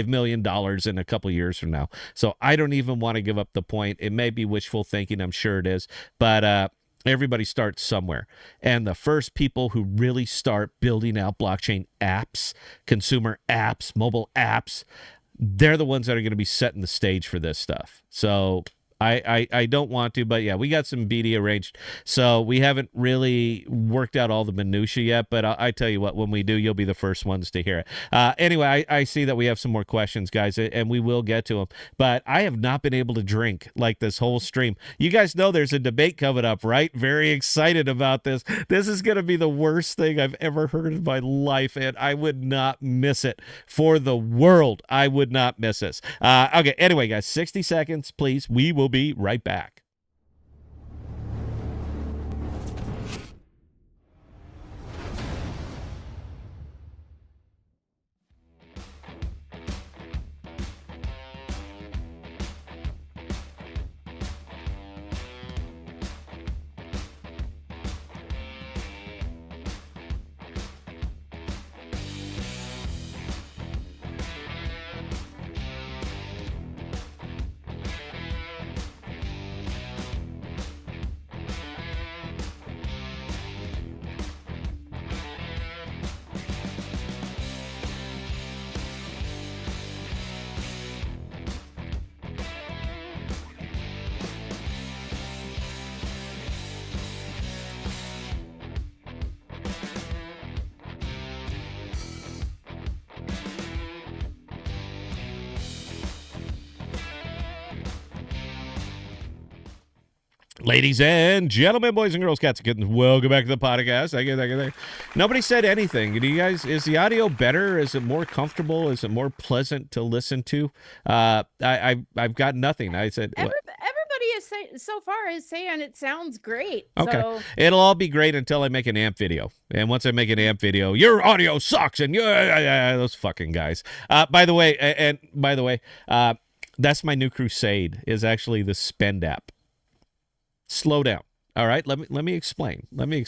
million in a couple of years from now. So I don't even want to give up the point. It may be wishful thinking. I'm sure it is. But everybody starts somewhere. And the first people who really start building out blockchain apps, consumer apps, mobile apps, they're the ones that are going to be setting the stage for this stuff. So I don't want to, but yeah, we got some BD arranged. So we haven't really worked out all the minutia yet, but I tell you what, when we do, you'll be the first ones to hear it. Anyway, I see that we have some more questions, guys, and we will get to them. But I have not been able to drink like this whole stream. You guys know there's a debate coming up, right? Very excited about this. This is going to be the worst thing I've ever heard in my life, and I would not miss it for the world. I would not miss this. Okay, anyway, guys, 60 seconds, please. We will be right back. Ladies and gentlemen, boys and girls, cats and kittens, welcome back to the podcast. Thank you. Nobody said anything. Do you guys, is the audio better? Is it more comfortable? Is it more pleasant to listen to? I've got nothing. I said, Everybody is so far is saying it sounds great. Okay. So. It'll all be great until I make an amp video. And once I make an amp video, your audio sucks. And those fucking guys. By the way, that's my new crusade is actually the Spend app. Slow down. All right. Let me explain. There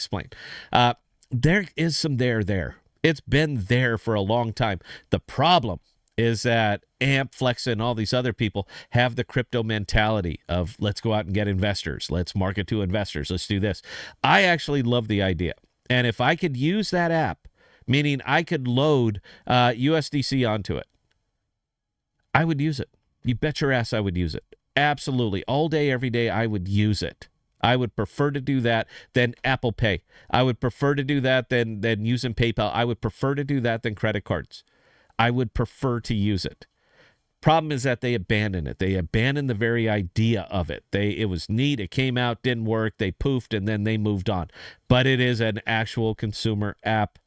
is some there. It's been there for a long time. The problem is that AMP, Flexa, and all these other people have the crypto mentality of let's go out and get investors. Let's market to investors. Let's do this. I actually love the idea. And if I could use that app, meaning I could load USDC onto it, I would use it. You bet your ass I would use it. Absolutely. All day, every day, I would use it. I would prefer to do that than Apple Pay. I would prefer to do that than using PayPal. I would prefer to do that than credit cards. I would prefer to use it. Problem is that they abandoned it. They abandoned the very idea of it. It was neat. It came out, didn't work. They poofed, and then they moved on. But it is an actual consumer app.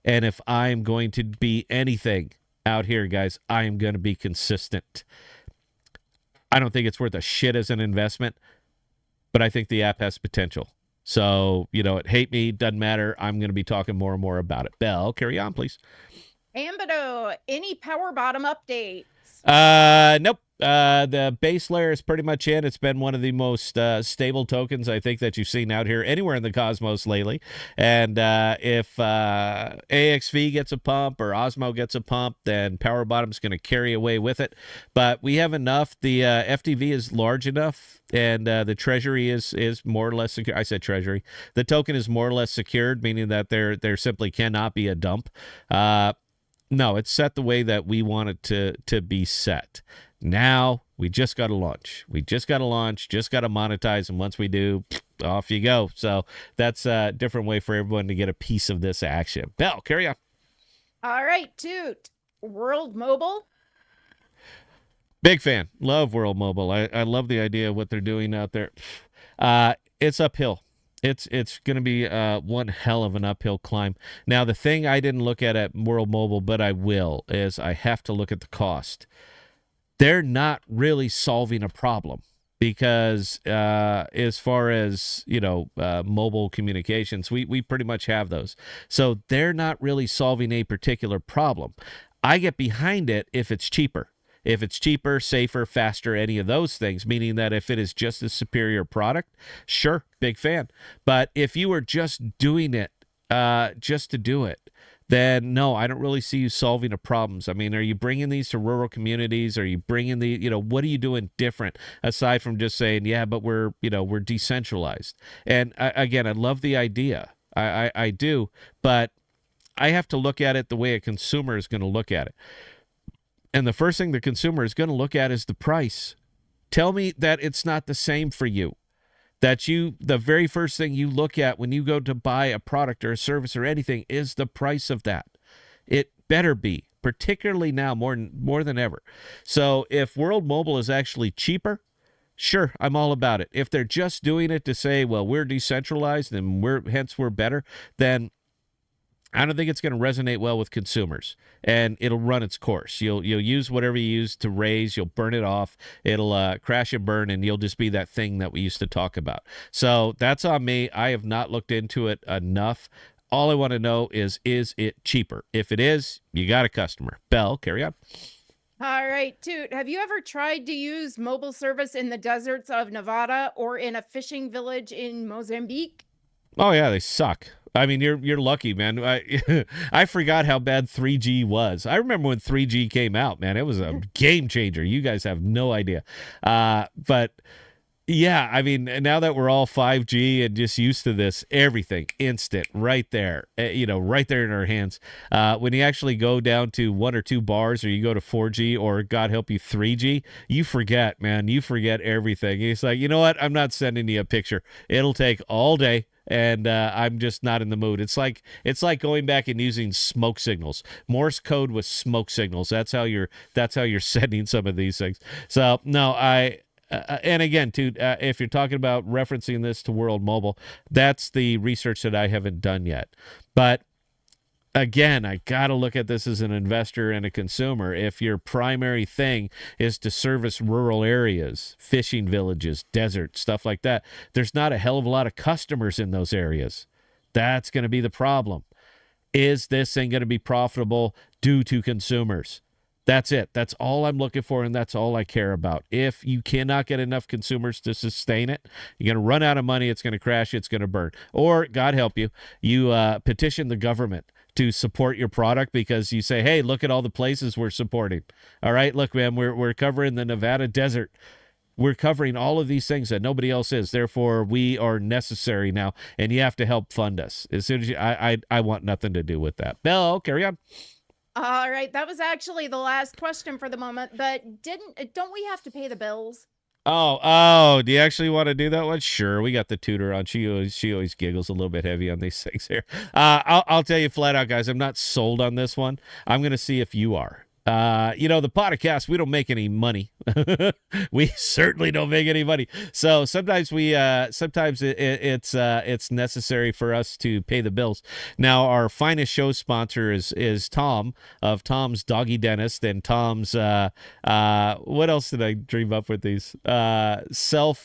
And if I'm going to be anything out here, guys, I am going to be consistent. I don't think it's worth a shit as an investment, but I think the app has potential. So, hate me, doesn't matter. I'm going to be talking more and more about it. Belle, carry on, please. Ambido, any power bottom updates? Nope. The base layer is pretty much in. It's been one of the most stable tokens I think that you've seen out here anywhere in the cosmos lately. And if AXV gets a pump or Osmo gets a pump, then power bottom's going to carry away with it. But we have enough. The FTV is large enough, and the treasury is more or less secure. I said treasury. The token is more or less secured, meaning that there simply cannot be a dump. No, it's set the way that we want it to be set. Now, we just got to launch. Just got to monetize, and once we do, off you go. So that's a different way for everyone to get a piece of this action. Belle, carry on. All right, Toot. World Mobile. Big fan. Love World Mobile. I love the idea of what they're doing out there. It's uphill. It's going to be one hell of an uphill climb. Now, the thing I didn't look at World Mobile, but I will, is I have to look at the cost. They're not really solving a problem because as far as, mobile communications, we pretty much have those. So they're not really solving a particular problem. I get behind it if it's cheaper. If it's cheaper, safer, faster, any of those things, meaning that if it is just a superior product, sure, big fan. But if you are just doing it just to do it, then no, I don't really see you solving the problems. I mean, are you bringing these to rural communities? Are you bringing what are you doing different aside from just saying, yeah, but we're decentralized? And again, I love the idea. I do, but I have to look at it the way a consumer is going to look at it. And the first thing the consumer is going to look at is the price. Tell me that it's not the same for you. That the very first thing you look at when you go to buy a product or a service or anything is the price of that. It better be, particularly now more than ever. So if World Mobile is actually cheaper, sure, I'm all about it. If they're just doing it to say, well, we're decentralized and we're better, then I don't think it's going to resonate well with consumers, and it'll run its course. You'll use whatever you use to raise. You'll burn it off. It'll crash and burn, and you'll just be that thing that we used to talk about. So that's on me. I have not looked into it enough. All I want to know is it cheaper? If it is, you got a customer. Belle, carry on. All right, Toot. Have you ever tried to use mobile service in the deserts of Nevada or in a fishing village in Mozambique? Oh, yeah, they suck. I mean, you're lucky, man. I forgot how bad 3G was. I remember when 3G came out, man. It was a game changer. You guys have no idea. But yeah, I mean, now that we're all 5G and just used to this, everything instant, right there, right there in our hands. When you actually go down to 1 or 2 bars, or you go to 4G, or God help you, 3G, you forget, man. You forget everything. It's like, you know what? I'm not sending you a picture. It'll take all day. And I'm just not in the mood. It's like going back and using smoke signals. Morse code with smoke signals. That's how you're sending some of these things. So no, and again, too, if you're talking about referencing this to World Mobile, that's the research that I haven't done yet. But again, I got to look at this as an investor and a consumer. If your primary thing is to service rural areas, fishing villages, deserts, stuff like that, there's not a hell of a lot of customers in those areas. That's going to be the problem. Is this thing going to be profitable due to consumers? That's it. That's all I'm looking for, and that's all I care about. If you cannot get enough consumers to sustain it, you're going to run out of money, it's going to crash, it's going to burn. Or, God help you, you petition the government to support your product because you say, hey, look at all the places we're supporting. All right, look, man, we're covering the Nevada desert. We're covering all of these things that nobody else is. Therefore, we are necessary now, and you have to help fund us. As soon as I want nothing to do with that. Belle, carry on. All right, that was actually the last question for the moment, but don't we have to pay the bills? Oh, do you actually want to do that one? Sure, we got the tutor on. She always giggles a little bit heavy on these things here. I'll tell you flat out, guys, I'm not sold on this one. I'm going to see if you are. The podcast, we don't make any money. We certainly don't make any money. So sometimes it's necessary for us to pay the bills. Now, our finest show sponsor is Tom of Tom's Doggy Dentist and Tom's, what else did I dream up with these? Short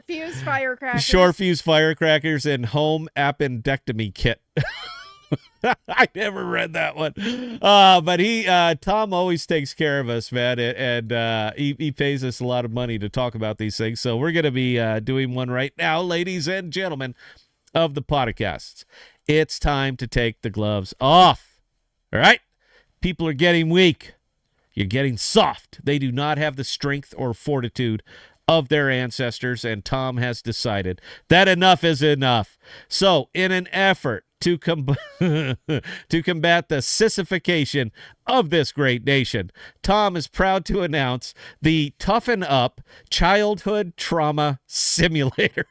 fuse firecrackers. Short fuse firecrackers and home appendectomy kit. I never read that one. But Tom always takes care of us, man. And he pays us a lot of money to talk about these things. So we're going to be doing one right now, ladies and gentlemen of the podcasts. It's time to take the gloves off. All right? People are getting weak. You're getting soft. They do not have the strength or fortitude of their ancestors, and Tom has decided that enough is enough. So, in an effort to combat the sissification of this great nation, Tom is proud to announce the Toughen Up Childhood Trauma Simulator.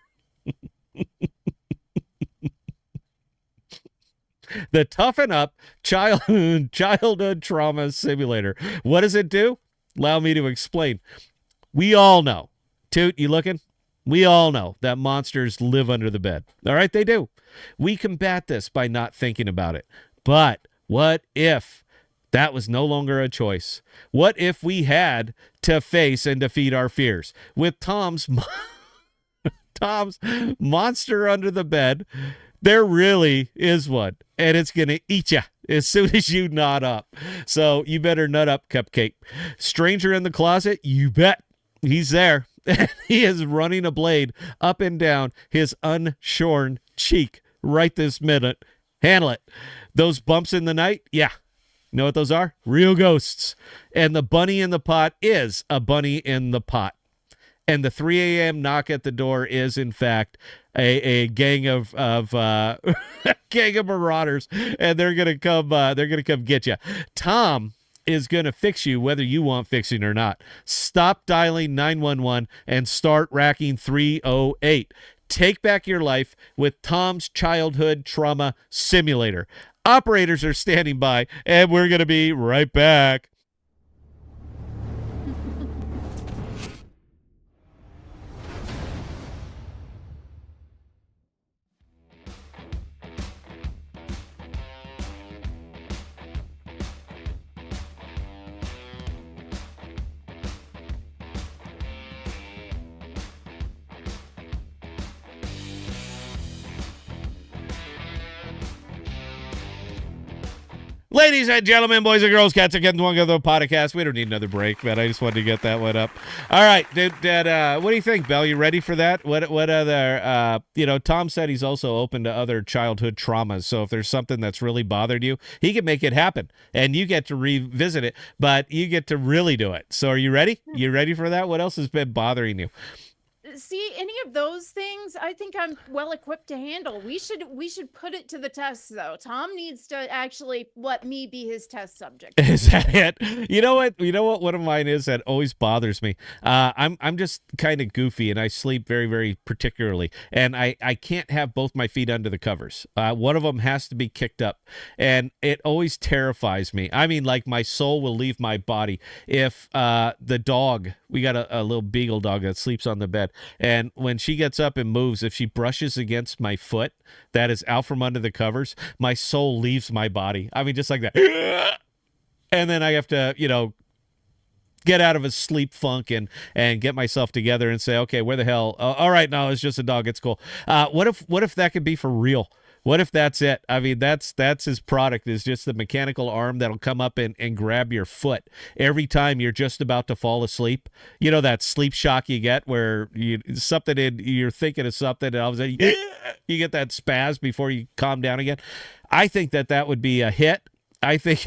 The Toughen Up Childhood Trauma Simulator. What does it do? Allow me to explain. We all know. Toot, you looking? We all know that monsters live under the bed. All right, they do. We combat this by not thinking about it. But what if that was no longer a choice? What if we had to face and defeat our fears? With Tom's monster under the bed, there really is one, and it's going to eat you as soon as you nod up. So you better nut up, Cupcake. Stranger in the closet, you bet. He's there. And he is running a blade up and down his unshorn cheek right this minute. Handle it. Those bumps in the night? Yeah. You know what those are? Real ghosts. And the bunny in the pot is a bunny in the pot. And the 3 a.m. knock at the door is, in fact, a gang of gang of marauders, and they're gonna come get you. Tom is going to fix you whether you want fixing or not. Stop dialing 911 and start racking 308. Take back your life with Tom's Childhood Trauma Simulator. Operators are standing by, and we're going to be right back. Ladies and gentlemen, boys and girls, cats and kittens, one of the podcast. We don't need another break, but I just wanted to get that one up. All right, what do you think, Belle? You ready for that? What other, Tom said he's also open to other childhood traumas. So if there's something that's really bothered you, he can make it happen, and you get to revisit it, but you get to really do it. So are you ready? You ready for that? What else has been bothering you? See, any of those things, I think I'm well equipped to handle. We should put it to the test, though. Tom needs to actually let me be his test subject. Is that it? You know what? One of mine is that always bothers me. I'm just kind of goofy, and I sleep very, very particularly, and I can't have both my feet under the covers. One of them has to be kicked up, and it always terrifies me. I mean, like my soul will leave my body if the dog. We got a little beagle dog that sleeps on the bed. And when she gets up and moves, if she brushes against my foot that is out from under the covers, my soul leaves my body. I mean, just like that. And then I have to, get out of a sleep funk and get myself together and say, okay, where the hell? All right, no, it's just a dog. It's cool. What if that could be for real? What if that's it? I mean, that's his product, is just the mechanical arm that'll come up and grab your foot every time you're just about to fall asleep. You know, that sleep shock you get where you're thinking of something and all of a sudden you get that spaz before you calm down again. I think that would be a hit. I think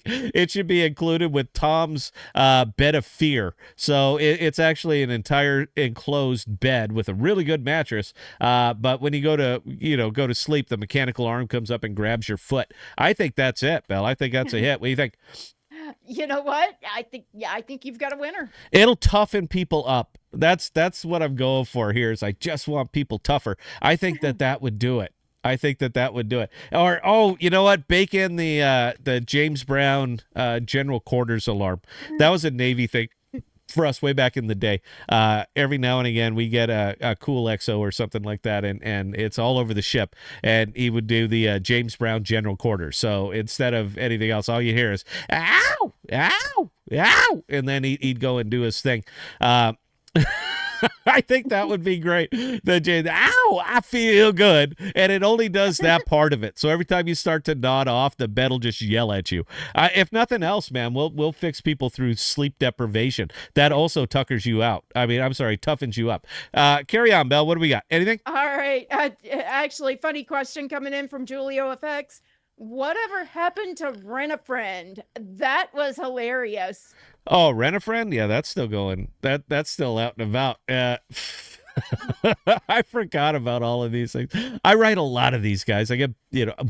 it should be included with Tom's bed of fear. So it's actually an entire enclosed bed with a really good mattress. But when you go to sleep, the mechanical arm comes up and grabs your foot. I think that's it, Belle. I think that's a hit. What do you think? You know what? I think you've got a winner. It'll toughen people up. That's what I'm going for here. Is I just want people tougher. I think that would do it. I think that would do it. Or, oh, you know what? Bake in the James Brown general quarters alarm. That was a Navy thing for us way back in the day. Every now and again, we get a cool XO or something like that, and it's all over the ship. And he would do the James Brown general quarters. So instead of anything else, all you hear is, ow, ow, ow. And then he'd go and do his thing. I think that would be great. Ow, I feel good. And it only does that part of it. So every time you start to nod off, the bed will just yell at you. If nothing else, man, we'll fix people through sleep deprivation. That also toughens you up. Carry on, Belle. What do we got? Anything? All right. Actually, funny question coming in from Julio FX. Whatever happened to Rent a Friend? That was hilarious. Oh, Rent a Friend? Yeah, that's still going. That's still out and about. I forgot about all of these things. I write a lot of these guys. I get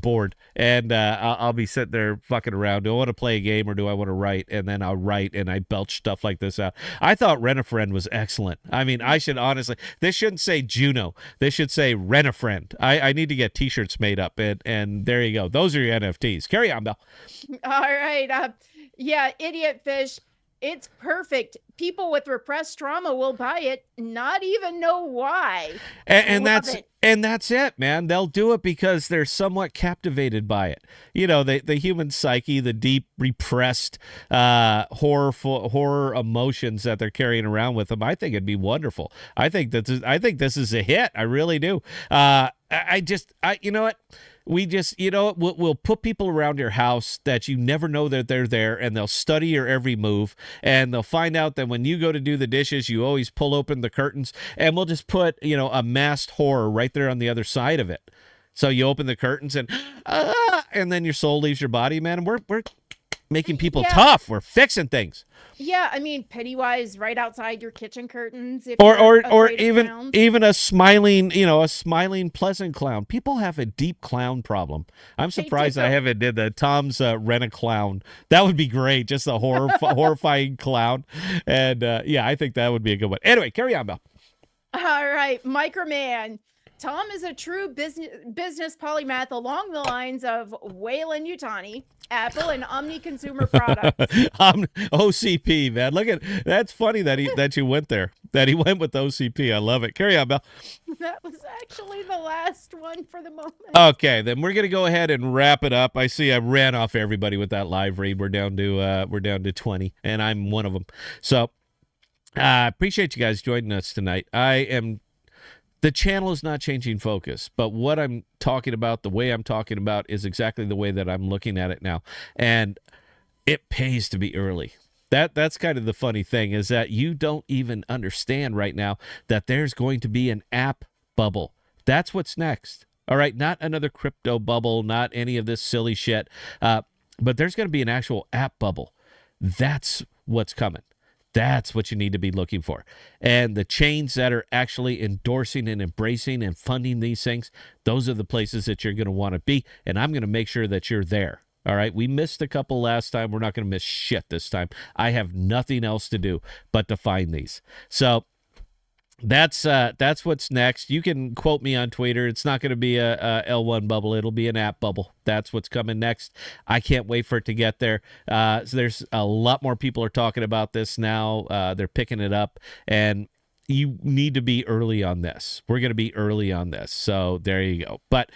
bored, and I'll be sitting there fucking around. Do I want to play a game or do I want to write? And then I'll write and I belch stuff like this out. I thought Rent a Friend was excellent. I mean, I should honestly. This shouldn't say Juno. This should say Rent a Friend. I need to get T-shirts made up, and there you go. Those are your NFTs. Carry on, Belle. All right. Yeah, Idiot Fish. It's perfect. People with repressed trauma will buy it, not even know why. And that's it, man. They'll do it because they're somewhat captivated by it. You know, the human psyche, the deep repressed horror emotions that they're carrying around with them. I think it'd be wonderful. I think this is a hit. I really do. You know what? We'll put people around your house that you never know that they're there, and they'll study your every move, and they'll find out that when you go to do the dishes, you always pull open the curtains, and we'll just put, a masked horror right there on the other side of it. So you open the curtains and then your soul leaves your body, man. And we're making people tough. We're fixing things. Yeah, I mean, Pennywise right outside your kitchen curtains. Or even a smiling, pleasant clown. People have a deep clown problem. I'm surprised I haven't did the Tom's Rent a Clown. That would be great. Just a horrifying clown. And I think that would be a good one. Anyway, carry on, Belle. All right, Microman. Tom is a true business polymath along the lines of Wayland Yutani, Apple, and Omni Consumer Products. OCP, man. Look at that's funny that you went there. That he went with OCP. I love it. Carry on, Belle. That was actually the last one for the moment. Okay, then we're gonna go ahead and wrap it up. I see I ran off everybody with that live read. We're down to 20, and I'm one of them. So I appreciate you guys joining us tonight. The channel is not changing focus, but what I'm talking about, the way I'm talking about, is exactly the way that I'm looking at it now. And it pays to be early. That's kind of the funny thing, is that you don't even understand right now that there's going to be an app bubble. That's what's next. All right, not another crypto bubble, not any of this silly shit, but there's going to be an actual app bubble. That's what's coming. That's what you need to be looking for. And the chains that are actually endorsing and embracing and funding these things, those are the places that you're going to want to be. And I'm going to make sure that you're there. All right. We missed a couple last time. We're not going to miss shit this time. I have nothing else to do but to find these. So that's what's next. You can quote me on Twitter. It's not going to be a L1 bubble. It'll be an app bubble. That's what's coming next. I can't wait for it to get there. So there's a lot more people are talking about this now. They're picking it up, and you need to be early on this. We're going to be early on this. So there you go. But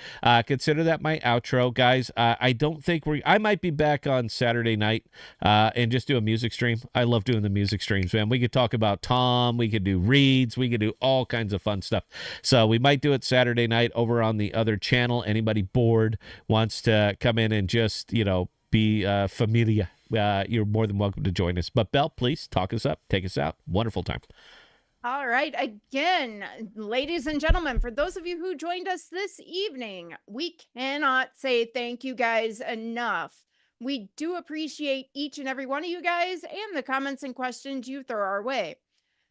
consider that my outro, guys. I don't think I might be back on Saturday night and just do a music stream. I love doing the music streams, man. We could talk about Tom. We could do reads. We could do all kinds of fun stuff. So we might do it Saturday night over on the other channel. Anybody bored wants to come in and just, be familiar. You're more than welcome to join us. But Belle, please talk us up. Take us out. Wonderful time. All right. Again, ladies and gentlemen, for those of you who joined us this evening, we cannot say thank you guys enough. We do appreciate each and every one of you guys and the comments and questions you throw our way.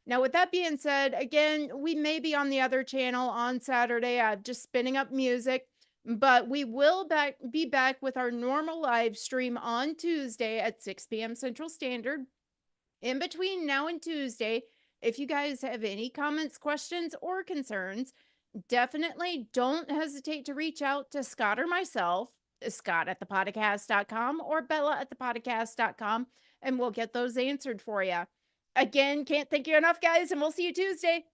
Now, with that being said, again, we may be on the other channel on Saturday, just spinning up music, but we will be back with our normal live stream on Tuesday at 6 p.m. Central Standard. In between now and Tuesday, if you guys have any comments, questions, or concerns, definitely don't hesitate to reach out to Scott or myself, Scott at ThePodocast.com or Bella at ThePodocast.com, and we'll get those answered for you. Again, can't thank you enough, guys, and we'll see you Tuesday.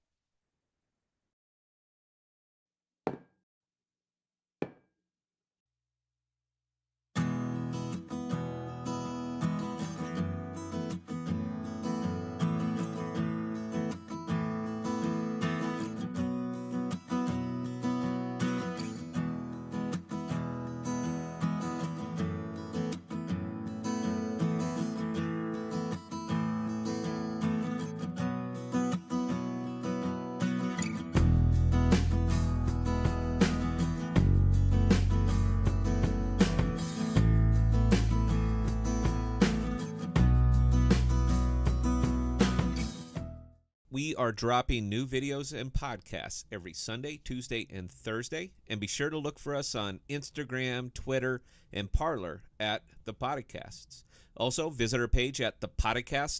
We are dropping new videos and podcasts every Sunday, Tuesday, and Thursday. And be sure to look for us on Instagram, Twitter, and Parler at The Podcasts. Also, visit our page at thepodcast.com.